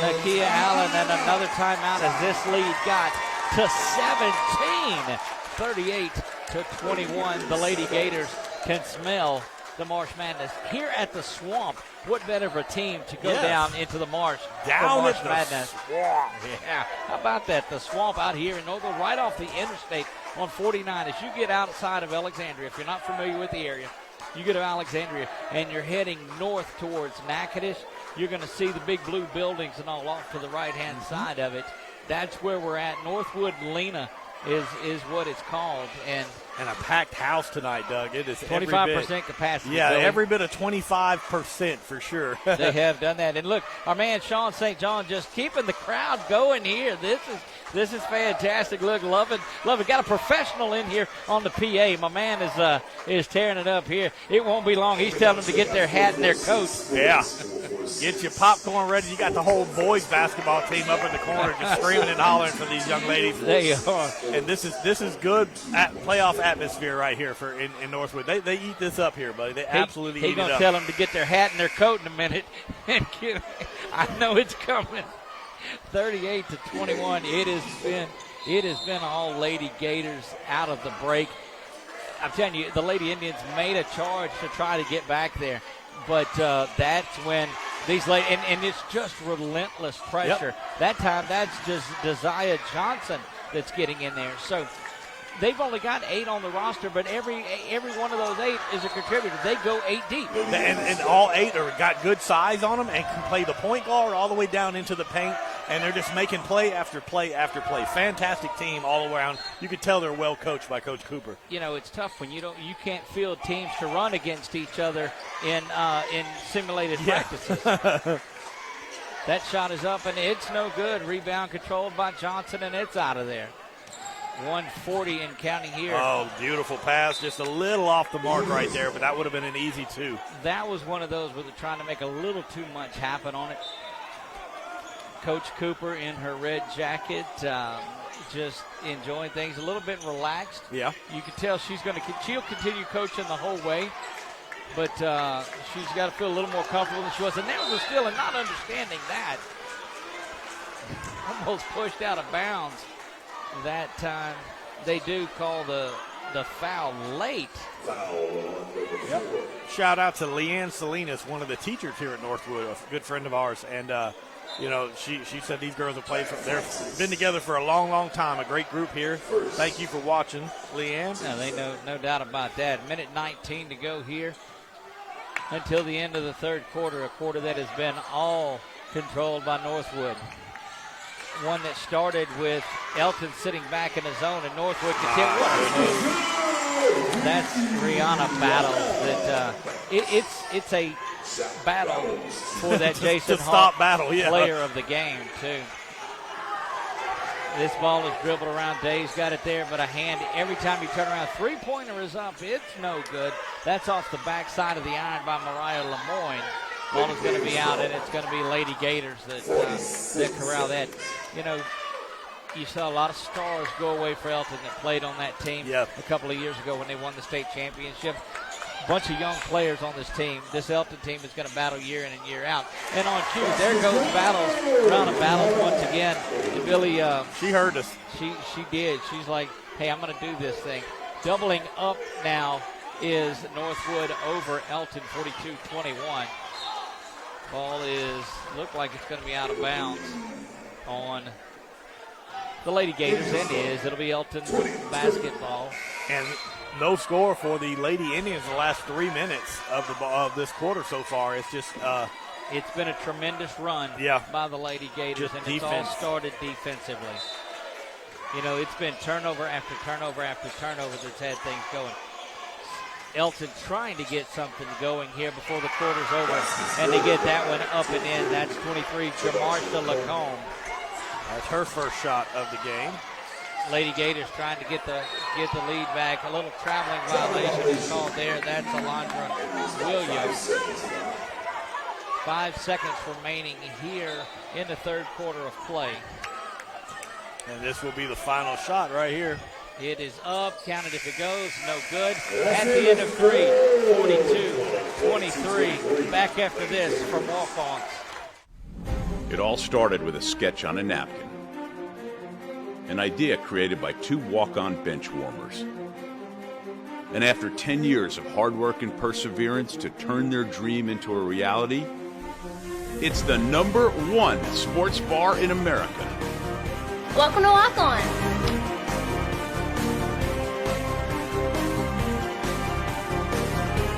Nakia Allen, and another timeout as this lead got to 17, 38-21. The Lady Gators can smell the March Madness. Here at the Swamp, what better of a team to go down into the March down March at the Madness. Swamp. Yeah, how about that? The Swamp out here in Northwood, right off the interstate on 49. As you get outside of Alexandria, if you're not familiar with the area, you get to Alexandria and you're heading north towards Natchitoches, you're going to see the big blue buildings and all off to the right-hand side of it. That's where we're at. Northwood Lena is what it's called. And a packed house tonight, Doug. It is 25% capacity. Yeah, Billy. every bit of 25% for sure. They have done that. And look, our man Sean St. John just keeping the crowd going here. This is fantastic. Look, love it. Got a professional in here on the PA. My man is tearing it up here. It won't be long. He's telling them to get their hat and their coat. Yeah. Get your popcorn ready. You got the whole boys basketball team up in the corner just screaming and hollering for these young ladies. They are. And this is good playoff atmosphere right here in Northwood. They eat this up here, buddy. They absolutely eat it up. He's going to tell them to get their hat and their coat in a minute. And I know it's coming. 38-21. It has been all Lady Gators out of the break. I'm telling you, the Lady Indians made a charge to try to get back there. But that's when these ladies, and it's just relentless pressure. Yep. That time, that's just Desire Johnson that's getting in there. So they've only got 8 on the roster, but every one of those 8 is a contributor. They go 8 deep. And all 8 got good size on them and can play the point guard all the way down into the paint, and they're just making play after play after play. Fantastic team all around. You could tell they're well coached by Coach Cooper. You know, it's tough when you can't field teams to run against each other in simulated practices. That shot is up, and it's no good. Rebound controlled by Johnson, and it's out of there. 140 and counting here. Oh, beautiful pass. Just a little off the mark right there, but that would have been an easy 2. That was one of those where they're trying to make a little too much happen on it. Coach Cooper in her red jacket, just enjoying things, a little bit relaxed. Yeah. You can tell she'll continue coaching the whole way, but she's got to feel a little more comfortable than she was. And there was still, and not understanding that, almost pushed out of bounds. That time they do call the foul late. Yep. Shout out to Leanne Salinas, one of the teachers here at Northwood, a good friend of ours. And, she said these girls have they've been together for a long, long time. A great group here. Thank you for watching, Leanne. No, they no doubt about that. Minute 19 to go here until the end of the third quarter, a quarter that has been all controlled by Northwood. One that started with Elton sitting back in the zone, and Northwood continued. What a move. That's Rihanna Battle. It's a battle for that Jason stop Hawk battle, player of the game, too. This ball is dribbled around. Day's got it there, but a hand every time you turn around. Three-pointer is up. It's no good. That's off the backside of the iron by Mariah Lemoyne. Ball is going to be out, and it's going to be Lady Gators that corral that. You know, you saw a lot of stars go away for Elton that played on that team a couple of years ago when they won the state championship. A bunch of young players on this team. This Elton team is going to battle year in and year out. And on cue, there goes Battles, round of Battles once again. And Billy, she heard us. She did. She's like, hey, I'm going to do this thing. Doubling up now is Northwood over Elton, 42-21. Ball look like it's going to be out of bounds on the Lady Gators, and it'll be Elton basketball. And no score for the Lady Indians in the last 3 minutes of this quarter so far. It's just It's been a tremendous run by the Lady Gators, and it's all started defensively. You know, it's been turnover after turnover after turnover that's had things going. Elton trying to get something going here before the quarter's over, and they get that one up and in. That's 23, Jamarcia Lacombe. That's her first shot of the game. Lady Gators trying to get the lead back. A little traveling violation is called there. That's Alondra Williams. 5 seconds remaining here in the third quarter of play. And this will be the final shot right here. It is up, counted if it goes, no good. At the end of 3, 42-23. Back after this from walk-ons. It all started with a sketch on a napkin. An idea created by 2 walk-on bench warmers. And after 10 years of hard work and perseverance to turn their dream into a reality, it's the #1 sports bar in America. Welcome to Walk On.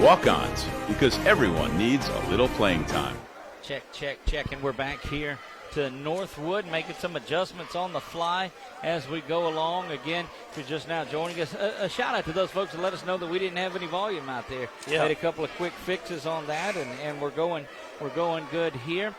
Walk-ons, because everyone needs a little playing time. Check, check, check, and we're back here to Northwood, making some adjustments on the fly as we go along. Again, if you're just now joining us, a shout out to those folks that let us know that we didn't have any volume out there. Yeah. Made a couple of quick fixes on that, and we're going good here.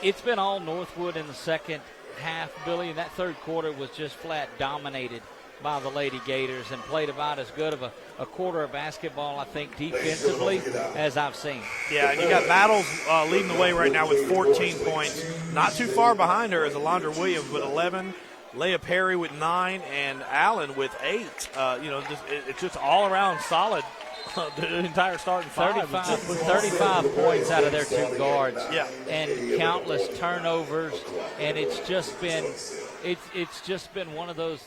It's been all Northwood in the second half, Billy, and that third quarter was just flat dominated by the Lady Gators and played about as good of a quarter of basketball, I think, defensively as I've seen. Yeah, and you got Battles leading the way right now with 14 points. Not too far behind her is Alondra Williams with 11, Leah Perry with 9, and Allen with 8. It's just all around solid. The entire starting 35 points out of their 2 guards. Yeah. And countless turnovers, and it's just been one of those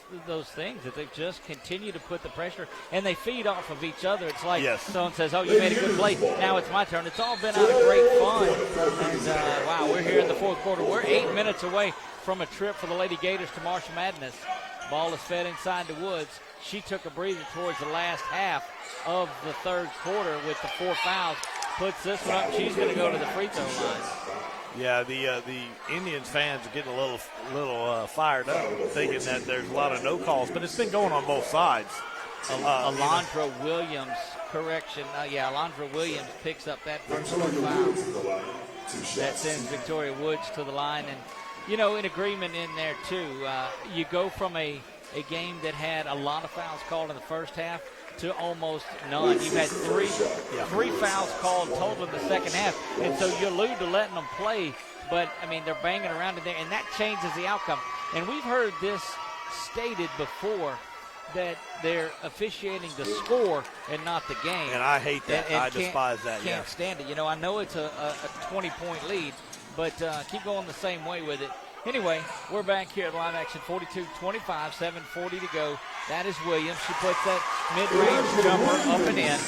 things that they've just continued to put the pressure, and they feed off of each other. It's like someone says, "Oh, you made a good play. Now it's my turn." It's all been out of great fun. And wow, we're here in the fourth quarter. We're 8 minutes away from a trip for the Lady Gators to March Madness. Ball is fed inside the Woods. She took a breather towards the last half of the third quarter with the 4 fouls. Puts this one up. She's going to go to the free throw line. Yeah, the Indians fans are getting a little fired up, thinking that there's a lot of no calls, but it's been going on both sides. Alondra Williams, correction. Alondra Williams picks up that first foul. That sends Victoria Woods to the line, and in agreement in there too. You go from a game that had a lot of fouls called in the first half to almost none. You've had three fouls called total in the second half, and so you allude to letting them play, but they're banging around in there, and that changes the outcome. And we've heard this stated before, that they're officiating the score and not the game. And I hate that. I despise that. Can't stand it. I know it's a 20-point lead, but keep going the same way with it. Anyway, we're back here at live action, 42-25, 7:40 to go. That is Williams. She puts that mid-range jumper up and in.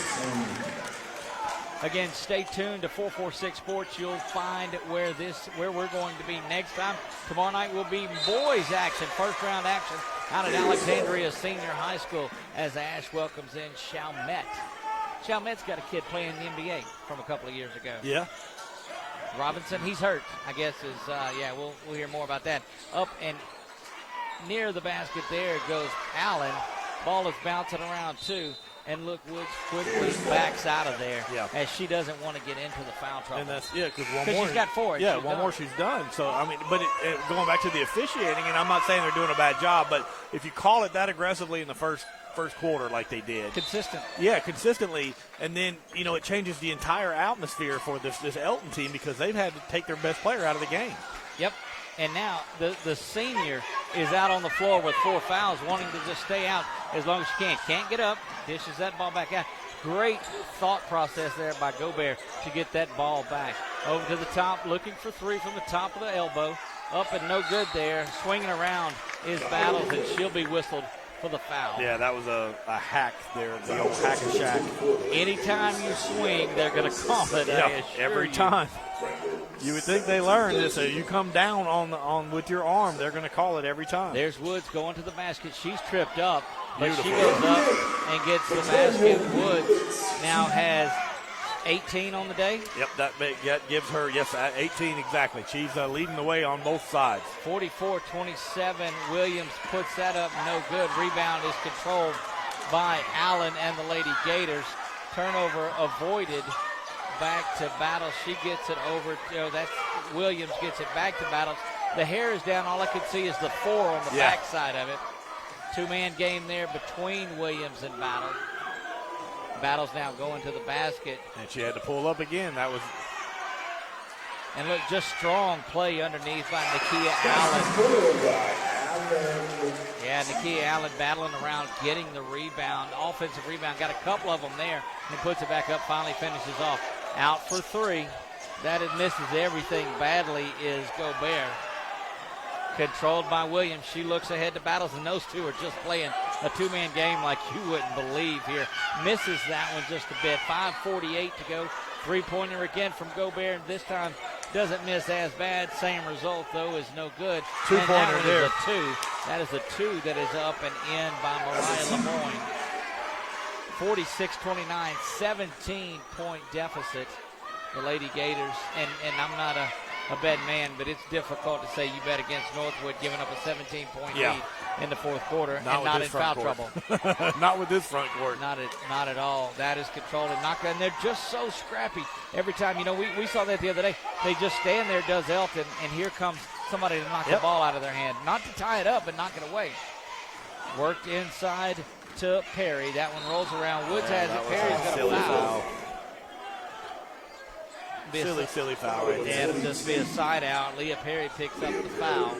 Again, stay tuned to 446 Sports. You'll find where we're going to be next time. Tomorrow night will be boys action, first-round action out at Alexandria Senior High School as Ash welcomes in Chalmette. Chalmette's got a kid playing in the NBA from a couple of years ago. Yeah. Robinson, he's hurt, I guess, we'll hear more about that. Up and near the basket there goes Allen. Ball is bouncing around, too. And look, Woods quickly backs out of there as she doesn't want to get into the foul trouble. And that's, because one more. She's got 4. Yeah, one more she's done. So, but going back to the officiating, and I'm not saying they're doing a bad job, but if you call it that aggressively in the first quarter like they did. Consistent. Yeah, consistently. And then, it changes the entire atmosphere for this Elton team because they've had to take their best player out of the game. Yep. And now the senior is out on the floor with 4 fouls, wanting to just stay out as long as she can. Can't get up. Dishes that ball back out. Great thought process there by Gobert to get that ball back. Over to the top, looking for 3 from the top of the elbow. Up and no good there. Swinging around is Battles, and she'll be whistled for the foul. Yeah, that was a hack there, the old hack and shack. Anytime you swing, they're going to call it. Every time. You would think they learned this. You come down on with your arm, they're going to call it every time. There's Woods going to the basket. She's tripped up, but Beautiful. she goes up and gets the basket. Woods now has 18 on the day. Yep, that gives her, 18 exactly. She's leading the way on both sides. 44-27. Williams puts that up, no good. Rebound is controlled by Allen and the Lady Gators. Turnover avoided. Back to Battles. She gets it over. That's Williams gets it back to Battles. The hair is down. All I could see is the 4 on the backside of it. Two-man game there between Williams and Battles. Battles now going to the basket. And she had to pull up again. That was. And look, just strong play underneath by Nakia Allen. Yeah, Nakia Allen battling around, getting the rebound. Offensive rebound. Got a couple of them there. And puts it back up, finally finishes off. Out for 3. That it misses everything badly is Gobert. Controlled by Williams. She looks ahead to Battles, and those two are just playing a two-man game like you wouldn't believe here. Misses that one just a bit. 5:48 to go. Three-pointer again from Gobert. This time doesn't miss as bad. Same result, though, is no good. Two-pointer there. Is a 2. That is a 2 that is up and in by Mariah Lemoyne. 46-29, 17-point deficit. The Lady Gators, and I'm not a bet man, but it's difficult to say you bet against Northwood giving up a 17-point lead in the fourth quarter and not in foul trouble. Not with this front court. Not at all. That is controlled and they're just so scrappy every time. We saw that the other day. They just stand there, does Elton, and here comes somebody to knock the ball out of their hand. Not to tie it up, but knock it away. Worked inside to Perry. That one rolls around. Woods has it. Perry's going to foul. Silly foul right there. It'll just be a side out. Leah Perry picks up the foul.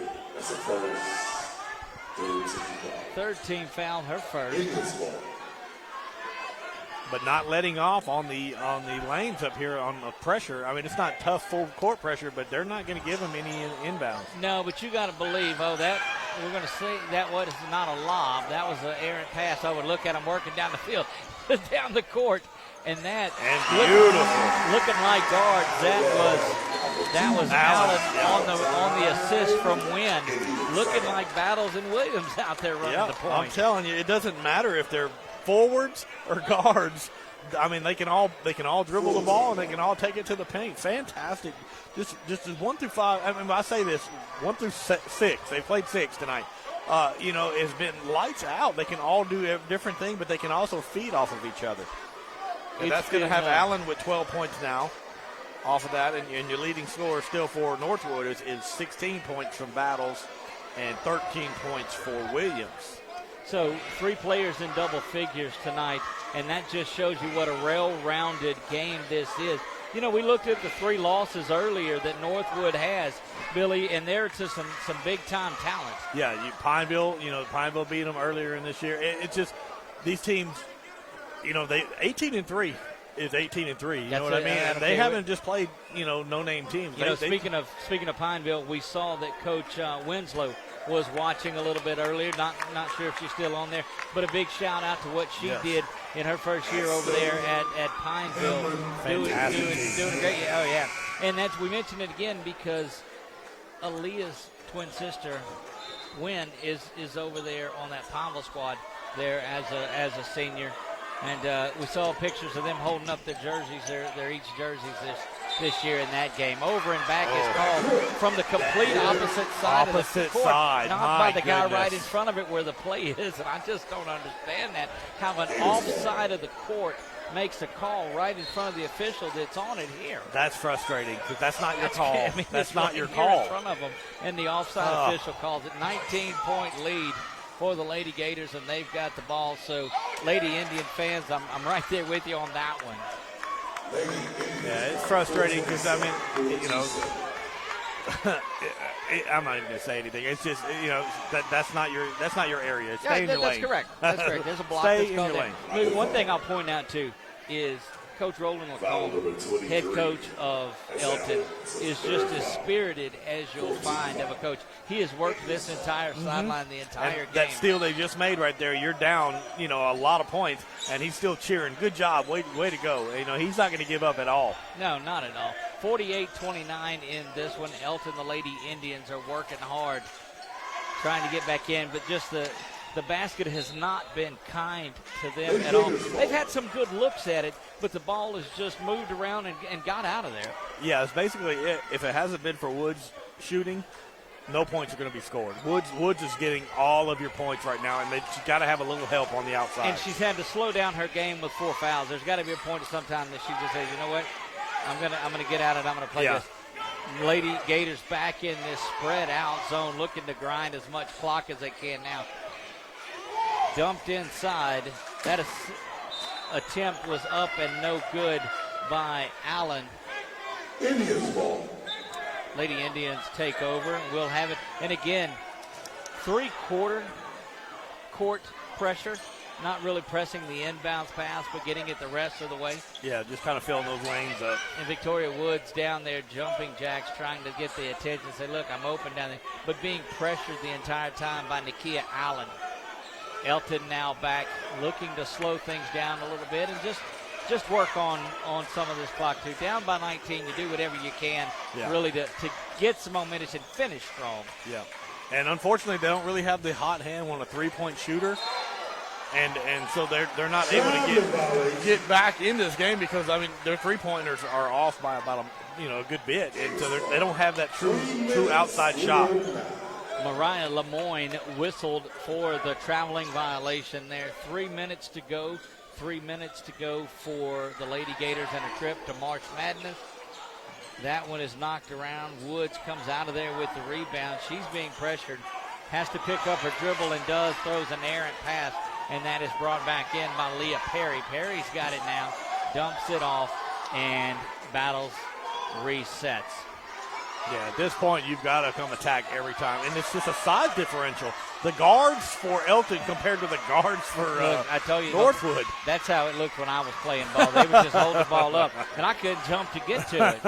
Third team foul, her first. But not letting off on the lanes up here on the pressure. I mean, it's not tough full court pressure, but they're not going to give them any inbounds. No, but you got to believe, that we're going to see that was not a lob. That was an errant pass. I would look at them working down the field, down the court. And beautiful. Looking like guards. That was Allen on the assist from Wynn. Looking like Battles and Williams out there running the point. I'm telling you, it doesn't matter if they're forwards or guards. I mean, they can all dribble the ball and they can all take it to the paint. Fantastic. Just 1 through 5. I mean, I say this 1 through 6. They played 6 tonight. It's been lights out. They can all do a different thing, but they can also feed off of each other. And that's going to have Allen with 12 points now off of that. And your leading scorer still for Northwood is 16 points from Battles and 13 points for Williams. So 3 players in double figures tonight, and that just shows you what a well-rounded game this is. We looked at the 3 losses earlier that Northwood has, Billy, and they're to some big-time talent. Yeah, Pineville beat them earlier in this year. It's just these teams – they 18-3 is 18-3. You know what I mean? And they haven't just played, no-name teams. Speaking of Pineville, we saw that Coach Winslow was watching a little bit earlier. Not sure if she's still on there, but a big shout out to what she did in her first year over there at Pineville. Doing great. Oh yeah, and we mentioned it again because Aaliyah's twin sister, Wynn, is over there on that Pineville squad there as a senior. And we saw pictures of them holding up their jerseys, their each jerseys this year in that game. Over and back is called from the complete opposite side of the court. Not by the guy right in front of it where the play is. And I just don't understand that. How an offside of the court makes a call right in front of the official that's on it here. That's frustrating because that's not your call. That's not your call. call. In front of them, and the offside official calls it. 19-point lead for the Lady Gators, and they've got the ball. So, Lady Indian fans, I'm right there with you on that one. Yeah, it's frustrating because, I'm not even going to say anything. It's just, that's not your area. Stay in your lane. That's correct. That's correct. There's a block Stay that's in called your there. lane. One thing I'll point out, too, is Coach Roland Lacombe, head coach of Elton, is just as spirited as you'll find of a coach. He has worked this entire sideline the entire game. That steal they just made right there, you're down, a lot of points, and he's still cheering. Good job. Way to go. He's not going to give up at all. No, not at all. 48-29 in this one. Elton, the Lady Indians, are working hard, trying to get back in, but just the the basket has not been kind to them at all. They've had some good looks at it, but the ball has just moved around and got out of there. Yeah, it's basically it. If it hasn't been for Woods shooting, no points are going to be scored. Woods is getting all of your points right now, and she's got to have a little help on the outside. And she's had to slow down her game with 4 fouls. There's got to be a point at some time that she just says, you know what, I'm gonna get out of it. I'm gonna play this. Lady Gators back in this spread out zone, looking to grind as much clock as they can now. Dumped inside. That attempt was up and no good by Allen. Indians ball. Lady Indians take over. We'll have it. And again, 3/4 court pressure. Not really pressing the inbounds pass, but getting it the rest of the way. Yeah, just kind of filling those lanes up. And Victoria Woods down there jumping jacks, trying to get the attention. Say, look, I'm open down there. But being pressured the entire time by Nakia Allen. Elton now back, looking to slow things down a little bit and just work on some of this clock too. Down by 19, you do whatever you can really to get some momentum and finish strong. Yeah. And unfortunately, they don't really have the hot hand on a three-point shooter. And so they're not able to get back into this game because, I mean, their three-pointers are off by about a good bit. And so they don't have that true outside shot. Mariah Lemoyne whistled for the traveling violation there. 3 minutes to go. 3 minutes to go for the Lady Gators and a trip to March Madness. That one is knocked around. Woods comes out of there with the rebound. She's being pressured. Has to pick up her dribble and does. Throws an errant pass. And that is brought back in by Leah Perry. Perry's got it now. Dumps it off. And battles resets. Yeah, at this point, you've got to come attack every time. And it's just a size differential. The guards for Elton compared to the guards for I tell you, Northwood. That's how it looked when I was playing ball. They would just hold the ball up, and I couldn't jump to get to it.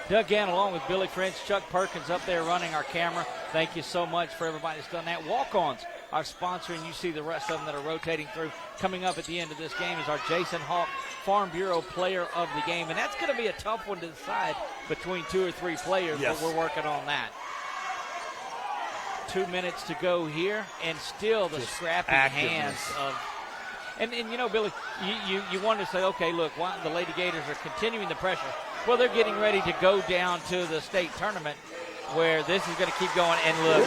Doug Gann along with Billy French, Chuck Perkins up there running our camera. Thank you so much for everybody that's done that. Walk-ons are sponsoring. You see the rest of them that are rotating through. Coming up at the end of this game is our Jason Hawk Farm Bureau Player of the Game, and that's going to be a tough one to decide between 2 or 3 players, but we're working on that. 2 minutes to go here, and still the scrappy hands of. And Billy, you want to say, okay, look, why the Lady Gators are continuing the pressure. Well, they're getting ready to go down to the state tournament where this is going to keep going. And look,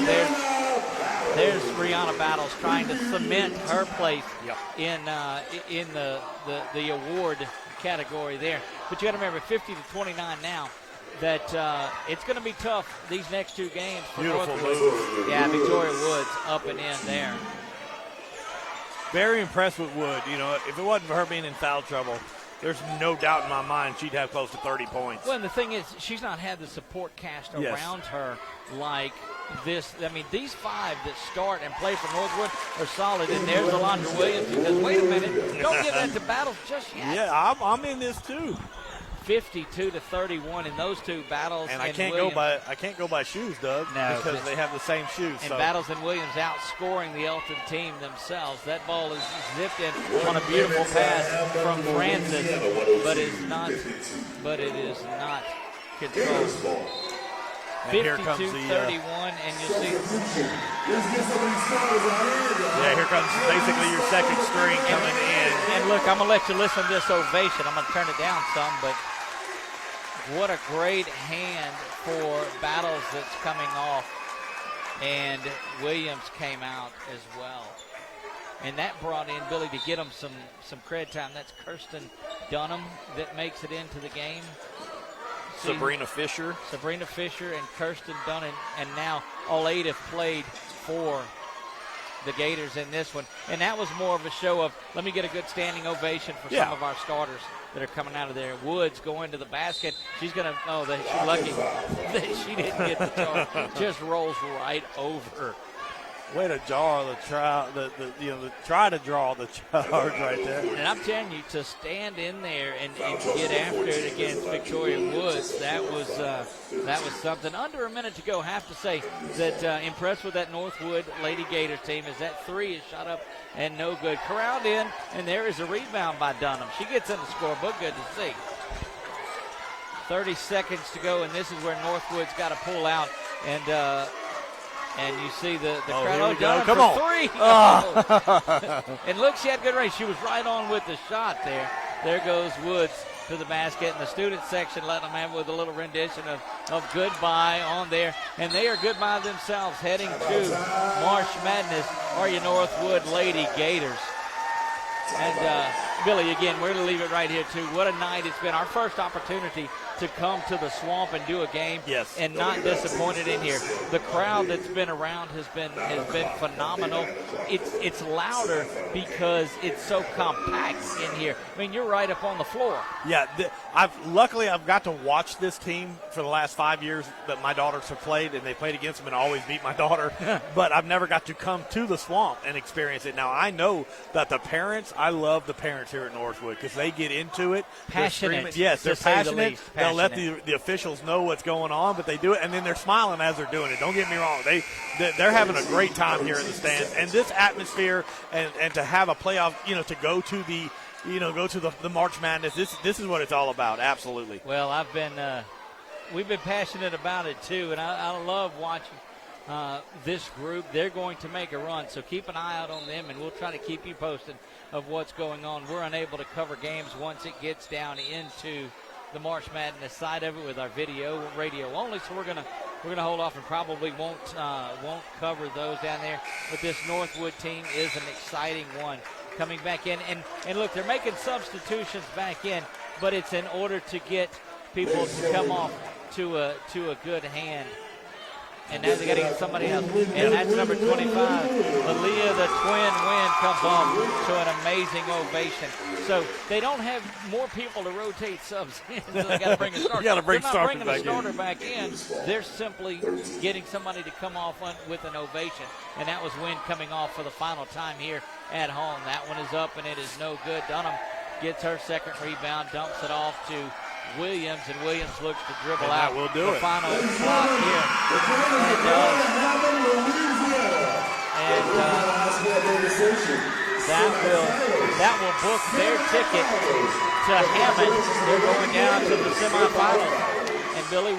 there's Brianna Battles trying to cement her place in the award category there. But you got to remember, 50-29 now. That it's going to be tough these next 2 games for Northwood. Yeah, Victoria Woods up and in there. Very impressed with Wood. If it wasn't for her being in foul trouble, there's no doubt in my mind she'd have close to 30 points. Well, and the thing is, she's not had the support cast around her like this. I mean, these 5 that start and play for Northwood are solid. And there's Alondra Williams who says, wait a minute, don't give that to Battles just yet. Yeah, I'm in this too. 52-31 in those 2 Battles. And I can't go by shoes, Doug, because they have the same shoes. And Battles and Williams outscoring the Elton team themselves. That ball is zipped in on a beautiful pass from Francis, but it is not controlled. 52-31, and you'll see. Yeah, here comes basically your second string coming in. And look, I'm going to let you listen to this ovation. I'm going to turn it down some, but what a great hand for Battles that's coming off. And Williams came out as well. And that brought in Billy to get him some credit time. That's Kirsten Dunham that makes it into the game. Sabrina Fisher and Kirsten Dunham, and now all 8 have played for the Gators in this one. And that was more of a show of, let me get a good standing ovation for some of our starters that are coming out of there. Woods going to the basket. She's going to, she's lucky that she didn't get the charge. Just rolls right over. Way to draw try to draw the charge right there. And I'm telling you, to stand in there and get after it against Victoria Woods, that was something. Under a minute to go. Have to say that impressed with that Northwood Lady Gators team as that 3 is shot up and no good. Corralled in, and there is a rebound by Dunham. She gets in the scorebook. Good to see. 30 seconds to go, and this is where Northwood's got to pull out. And And you see the Oh, crowd. here we go. Dunn Come for on. three. Oh. And look, she had good range. She was right on with the shot there. There goes Woods to the basket, and the student section letting them have with a little rendition of goodbye on there. And they are goodbye themselves, heading to March Madness. Are you Northwood Lady Gators? And Billy, again, we're going to leave it right here, too. What a night it's been. Our first opportunity to come to the Swamp and do a game, yes, and not disappointed in here. The crowd that's been around has been phenomenal. It's louder because it's so compact in here. I mean, you're right up on the floor. Yeah, luckily I've got to watch this team for the last 5 years that my daughters have played, and they played against them and always beat my daughter. But I've never got to come to the Swamp and experience it. Now, I know that the parents, I love the parents here at Northwood because they get into it. Passionate. Yes, they're passionate. They'll let Passionate. the officials know what's going on, but they do it, and then they're smiling as they're doing it. Don't get me wrong. They're having a great time here in the stands. And this atmosphere and to have a playoff, to go to the March Madness, this is what it's all about. Absolutely. Well, we've been passionate about it too, and I love watching this group. They're going to make a run, so keep an eye out on them, and we'll try to keep you posted of what's going on. We're unable to cover games once it gets down into the March Madness side of it with our radio only, so we're gonna hold off and probably won't cover those down there. But this Northwood team is an exciting one coming back in, and look, they're making substitutions back in, but it's in order to get people to come off to a good hand. And now they got to get somebody else. And that's number 25. Aaliyah, the twin win, comes off to an amazing ovation. So they don't have more people to rotate subs in. So they got to bring a starter. They're not bringing a starter back in. They're simply getting somebody to come off with an ovation. And that was Wynn coming off for the final time here at home. That one is up, and it is no good. Dunham gets her second rebound, dumps it off to Williams, and Williams looks to dribble and out. That will do the it. Final block here. That will book their ticket to Hammond. They're going down to the semifinals. And Billy,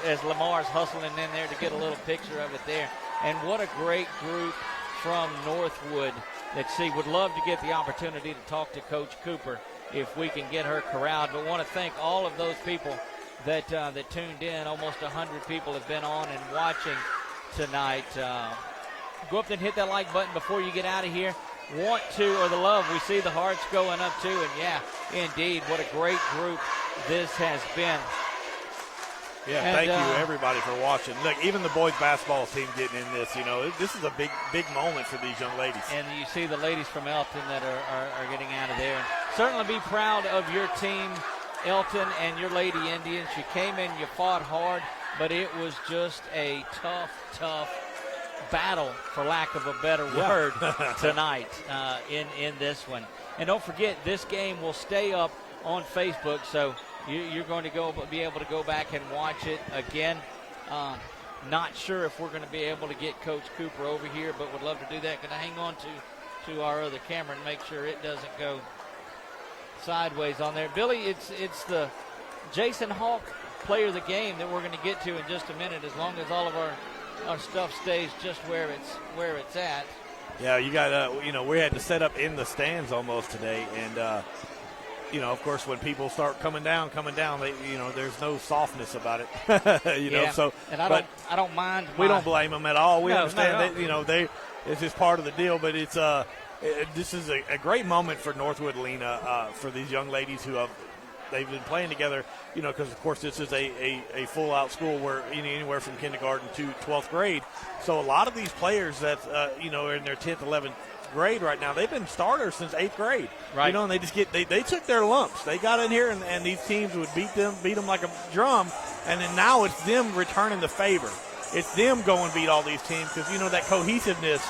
as Lamar's hustling in there to get a little picture of it there. And what a great group from Northwood that would love to get the opportunity to talk to Coach Cooper if we can get her corralled. But want to thank all of those people that tuned in. Almost 100 people have been on and watching tonight. Go up and hit that like button before you get out of here. Want to, or the love, we see the hearts going up too. And yeah, indeed, what a great group this has been. Yeah, and, thank you everybody for watching. Look, even the boys basketball team getting in this, this is a big moment for these young ladies. And you see the ladies from Elton that are getting out of there. And certainly be proud of your team, Elton, and your Lady Indians. You came in, you fought hard, but it was just a tough battle, for lack of a better word, tonight in this one. And don't forget, this game will stay up on Facebook, so you're going to be able to go back and watch it again. Not sure if we're going to be able to get Coach Cooper over here, but would love to do that. Going to hang on to our other camera and make sure it doesn't go sideways on there. Billy, it's the Jason Hawk player of the game that we're going to get to in just a minute, as long as all of our stuff stays just where it's at. Yeah, you got we had to set up in the stands almost today, and of course, when people start coming down, they, there's no softness about it, So, and I don't mind. We don't blame them at all. We understand that, it's just part of the deal. But it's this is a great moment for Northwood Lena, for these young ladies they've been playing together. Because of course this is a full out school where anywhere from kindergarten to 12th grade. So a lot of these players that are in their 10th, 11th grade right now, they've been starters since 8th grade, right? And they just they took their lumps. They got in here, and these teams would beat them like a drum, and then now it's them returning the favor. It's them going beat all these teams because that cohesiveness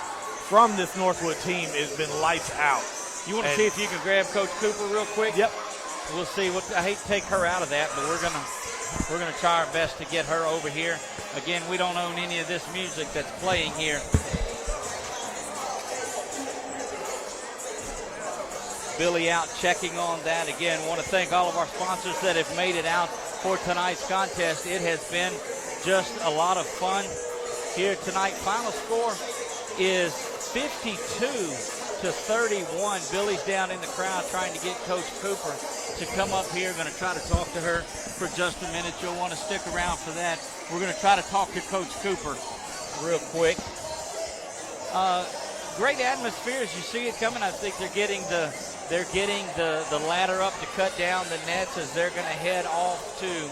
from this Northwood team has been lights out. You want to see if you can grab Coach Cooper real quick? Yep. We'll see. I hate to take her out of that, but we're gonna try our best to get her over here. Again, we don't own any of this music that's playing here. Billy out checking on that. Again, want to thank all of our sponsors that have made it out for tonight's contest. It has been just a lot of fun. here tonight. Final score is 52-31. Billy's down in the crowd trying to get Coach Cooper to come up here. Going to try to talk to her for just a minute. You'll want to stick around for that. We're going to try to talk to Coach Cooper real quick. Great atmosphere as you see it coming. I think they're getting the ladder up to cut down the nets as they're going to head off to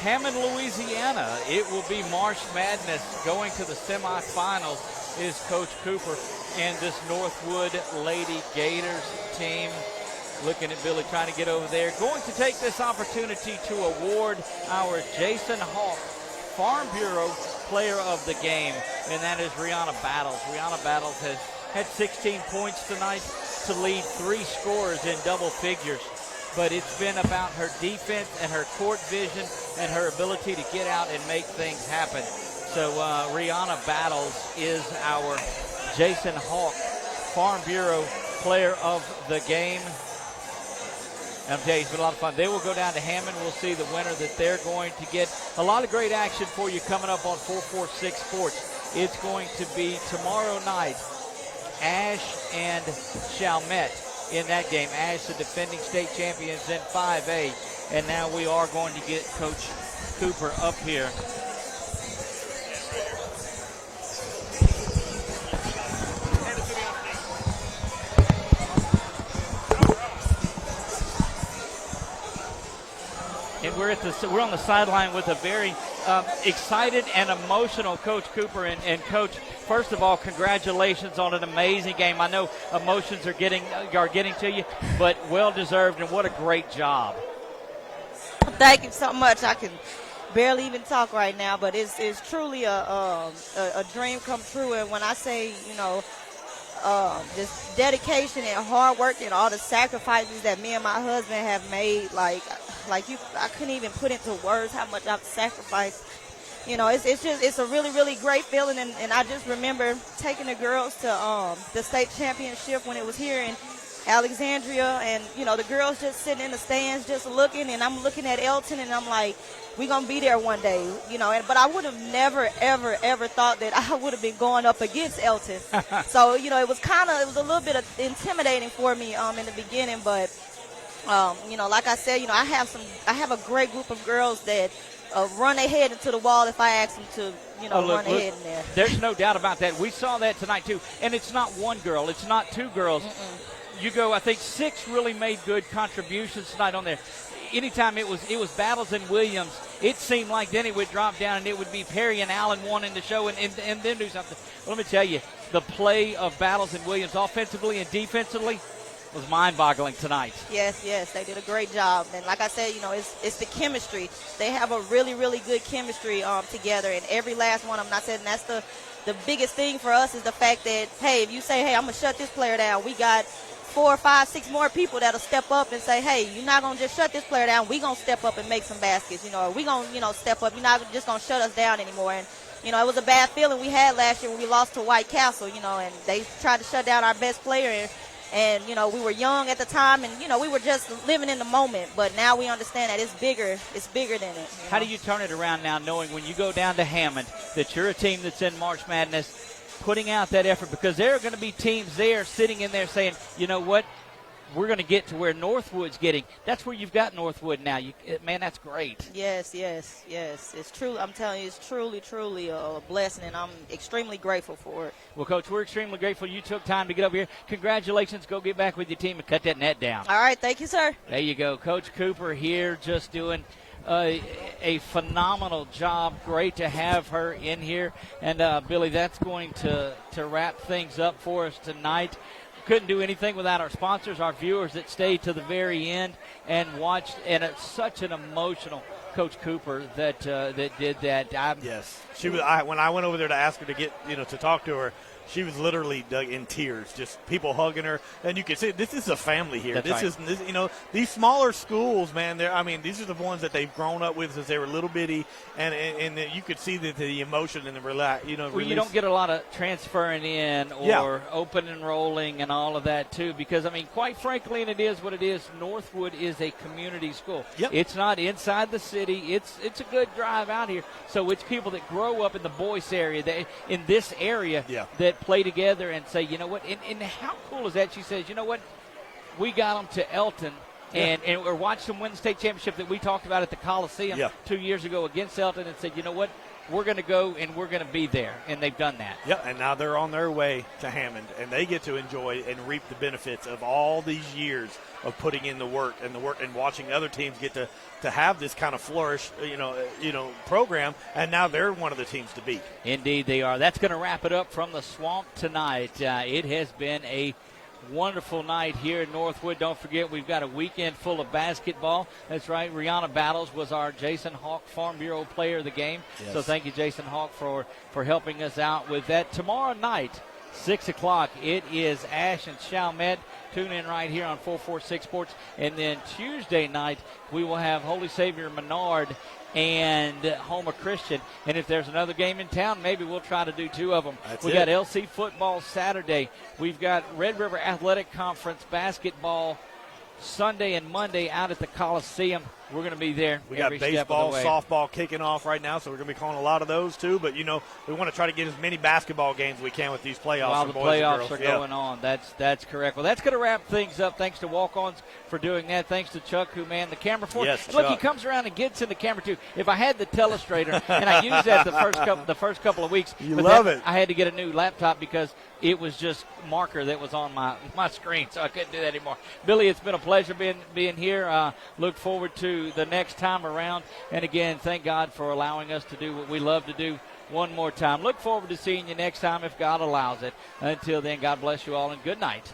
Hammond, Louisiana. It will be March Madness. Going to the semifinals is Coach Cooper and this Northwood Lady Gators team. Looking at Billy trying to get over there. Going to take this opportunity to award our Jason Hawk Farm Bureau Player of the Game, and that is Rihanna Battles. Rihanna Battles has had 16 points tonight to lead 3 scorers in double figures. But it's been about her defense and her court vision and her ability to get out and make things happen. So Rihanna Battles is our Jason Hawk Farm Bureau Player of the Game. And I'm telling you, it's been a lot of fun. They will go down to Hammond. We'll see the winner that they're going to get. A lot of great action for you coming up on 446 Sports. It's going to be tomorrow night, Ash and Chalmette in that game. Ash, the defending state champions in 5A. And now we are going to get Coach Cooper up here. And we're on the sideline with a very excited and emotional Coach Cooper. And Coach, first of all, congratulations on an amazing game. I know emotions are getting to you, but well deserved, and what a great job. Thank you so much. I can barely even talk right now, but it's truly a dream come true. And when I say, just dedication and hard work and all the sacrifices that me and my husband have made, I couldn't even put into words how much I've sacrificed. It's a really, really great feeling. And I just remember taking the girls to the state championship when it was here in Alexandria. And, the girls just sitting in the stands just looking. And I'm looking at Elton and I'm like, we're going to be there one day, but I would have never, ever, ever thought that I would have been going up against Elton. So, it was a little bit intimidating for me in the beginning, but like I said, I have a great group of girls that run their head into the wall if I ask them to, run their head in there. There's no doubt about that. We saw that tonight too, and it's not one girl, it's not 2 girls. You go, I think 6 really made good contributions tonight on there. Anytime it was Battles and Williams, it seemed like then it would drop down and it would be Perry and Allen wanting to show and then do something. Well, let me tell you, the play of Battles and Williams offensively and defensively was mind-boggling tonight. Yes, they did a great job. And like I said, it's the chemistry. They have a really, really good chemistry together. And every last one of them, I said, and that's the biggest thing for us is the fact that, hey, if you say, hey, I'm going to shut this player down, we got 4, 5, 6 more people that'll step up and say, hey, you're not going to just shut this player down. We're going to step up and make some baskets. We're going to, step up. You're not just going to shut us down anymore. And, it was a bad feeling we had last year when we lost to White Castle, and they tried to shut down our best player. And, we were young at the time and, we were just living in the moment. But now we understand that it's bigger than it. How do you turn it around now knowing when you go down to Hammond that you're a team that's in March Madness, putting out that effort? Because there are going to be teams there sitting in there saying, you know what, we're going to get to where Northwood's getting. That's where you've got Northwood now. Man, that's great. Yes. It's true. I'm telling you, it's truly a blessing, and I'm extremely grateful for it. Well, Coach, we're extremely grateful you took time to get over here. Congratulations. Go get back with your team and cut that net down. All right. Thank you, sir. There you go. Coach Cooper here just doing a phenomenal job. Great to have her in here. And, Billy, that's going to wrap things up for us tonight. Couldn't do anything without our sponsors, our viewers that stayed to the very end and watched. And it's such an emotional Coach Cooper that did that. Yes, she was. When I went over there to ask her to get, to talk to her, she was literally in tears, just people hugging her. And you can see this is a family here. That's This, you know, these smaller schools, man, these are the ones that they've grown up with since they were little bitty. And you could see the emotion and the relax, you know. Well, you don't get a lot of transferring in or open enrolling and all of that, too, because, I mean, quite frankly, and it is what it is, Northwood is a community school. Yep. It's not inside the city. It's a good drive out here. So it's people that grow up in the Boyce area, in this area, that play together and say, you know what, and how cool is that? She says, you know what, we got them to Elton. And or watched them win the state championship that we talked about at the Coliseum 2 years ago against Elton, and said, you know what, we're going to go and we're going to be there. And they've done that. Yeah, and now they're on their way to Hammond, and they get to enjoy and reap the benefits of all these years of putting in the work and watching other teams get to have this kind of flourish, program, and now they're one of the teams to beat. Indeed they are. That's going to wrap it up from the Swamp tonight. It has been a wonderful night here in Northwood. Don't forget, we've got a weekend full of basketball. That's right. Rihanna Battles was our Jason Hawk Farm Bureau player of the game. Yes. So thank you, Jason Hawk, for helping us out with that. Tomorrow night, 6 o'clock, it is Ash and Chalmette. Tune in right here on 446 Sports. And then Tuesday night, we will have Holy Savior Menard and Homer Christian. And if there's another game in town, maybe we'll try to do two of them. We got LC football Saturday. We've got Red River Athletic Conference basketball Sunday and Monday out at the Coliseum. We're going to be there. We got baseball, softball kicking off right now, so we're going to be calling a lot of those too. But, we want to try to get as many basketball games as we can with these playoffs. While the boys playoffs and girls. are going on. That's correct. Well, that's going to wrap things up. Thanks to Walk-Ons for doing that. Thanks to Chuck, who manned the camera for us. Yes, Look, Chuck. he comes around and gets in the camera too. If I had the telestrator, and I used that the first couple of weeks. You love it. I had to get a new laptop because it was just marker that was on my screen, so I couldn't do that anymore. Billy, it's been a pleasure being here. Look forward to the next time around. And again, thank God for allowing us to do what we love to do one more time. Look forward to seeing you next time if God allows it. Until then, God bless you all and good night.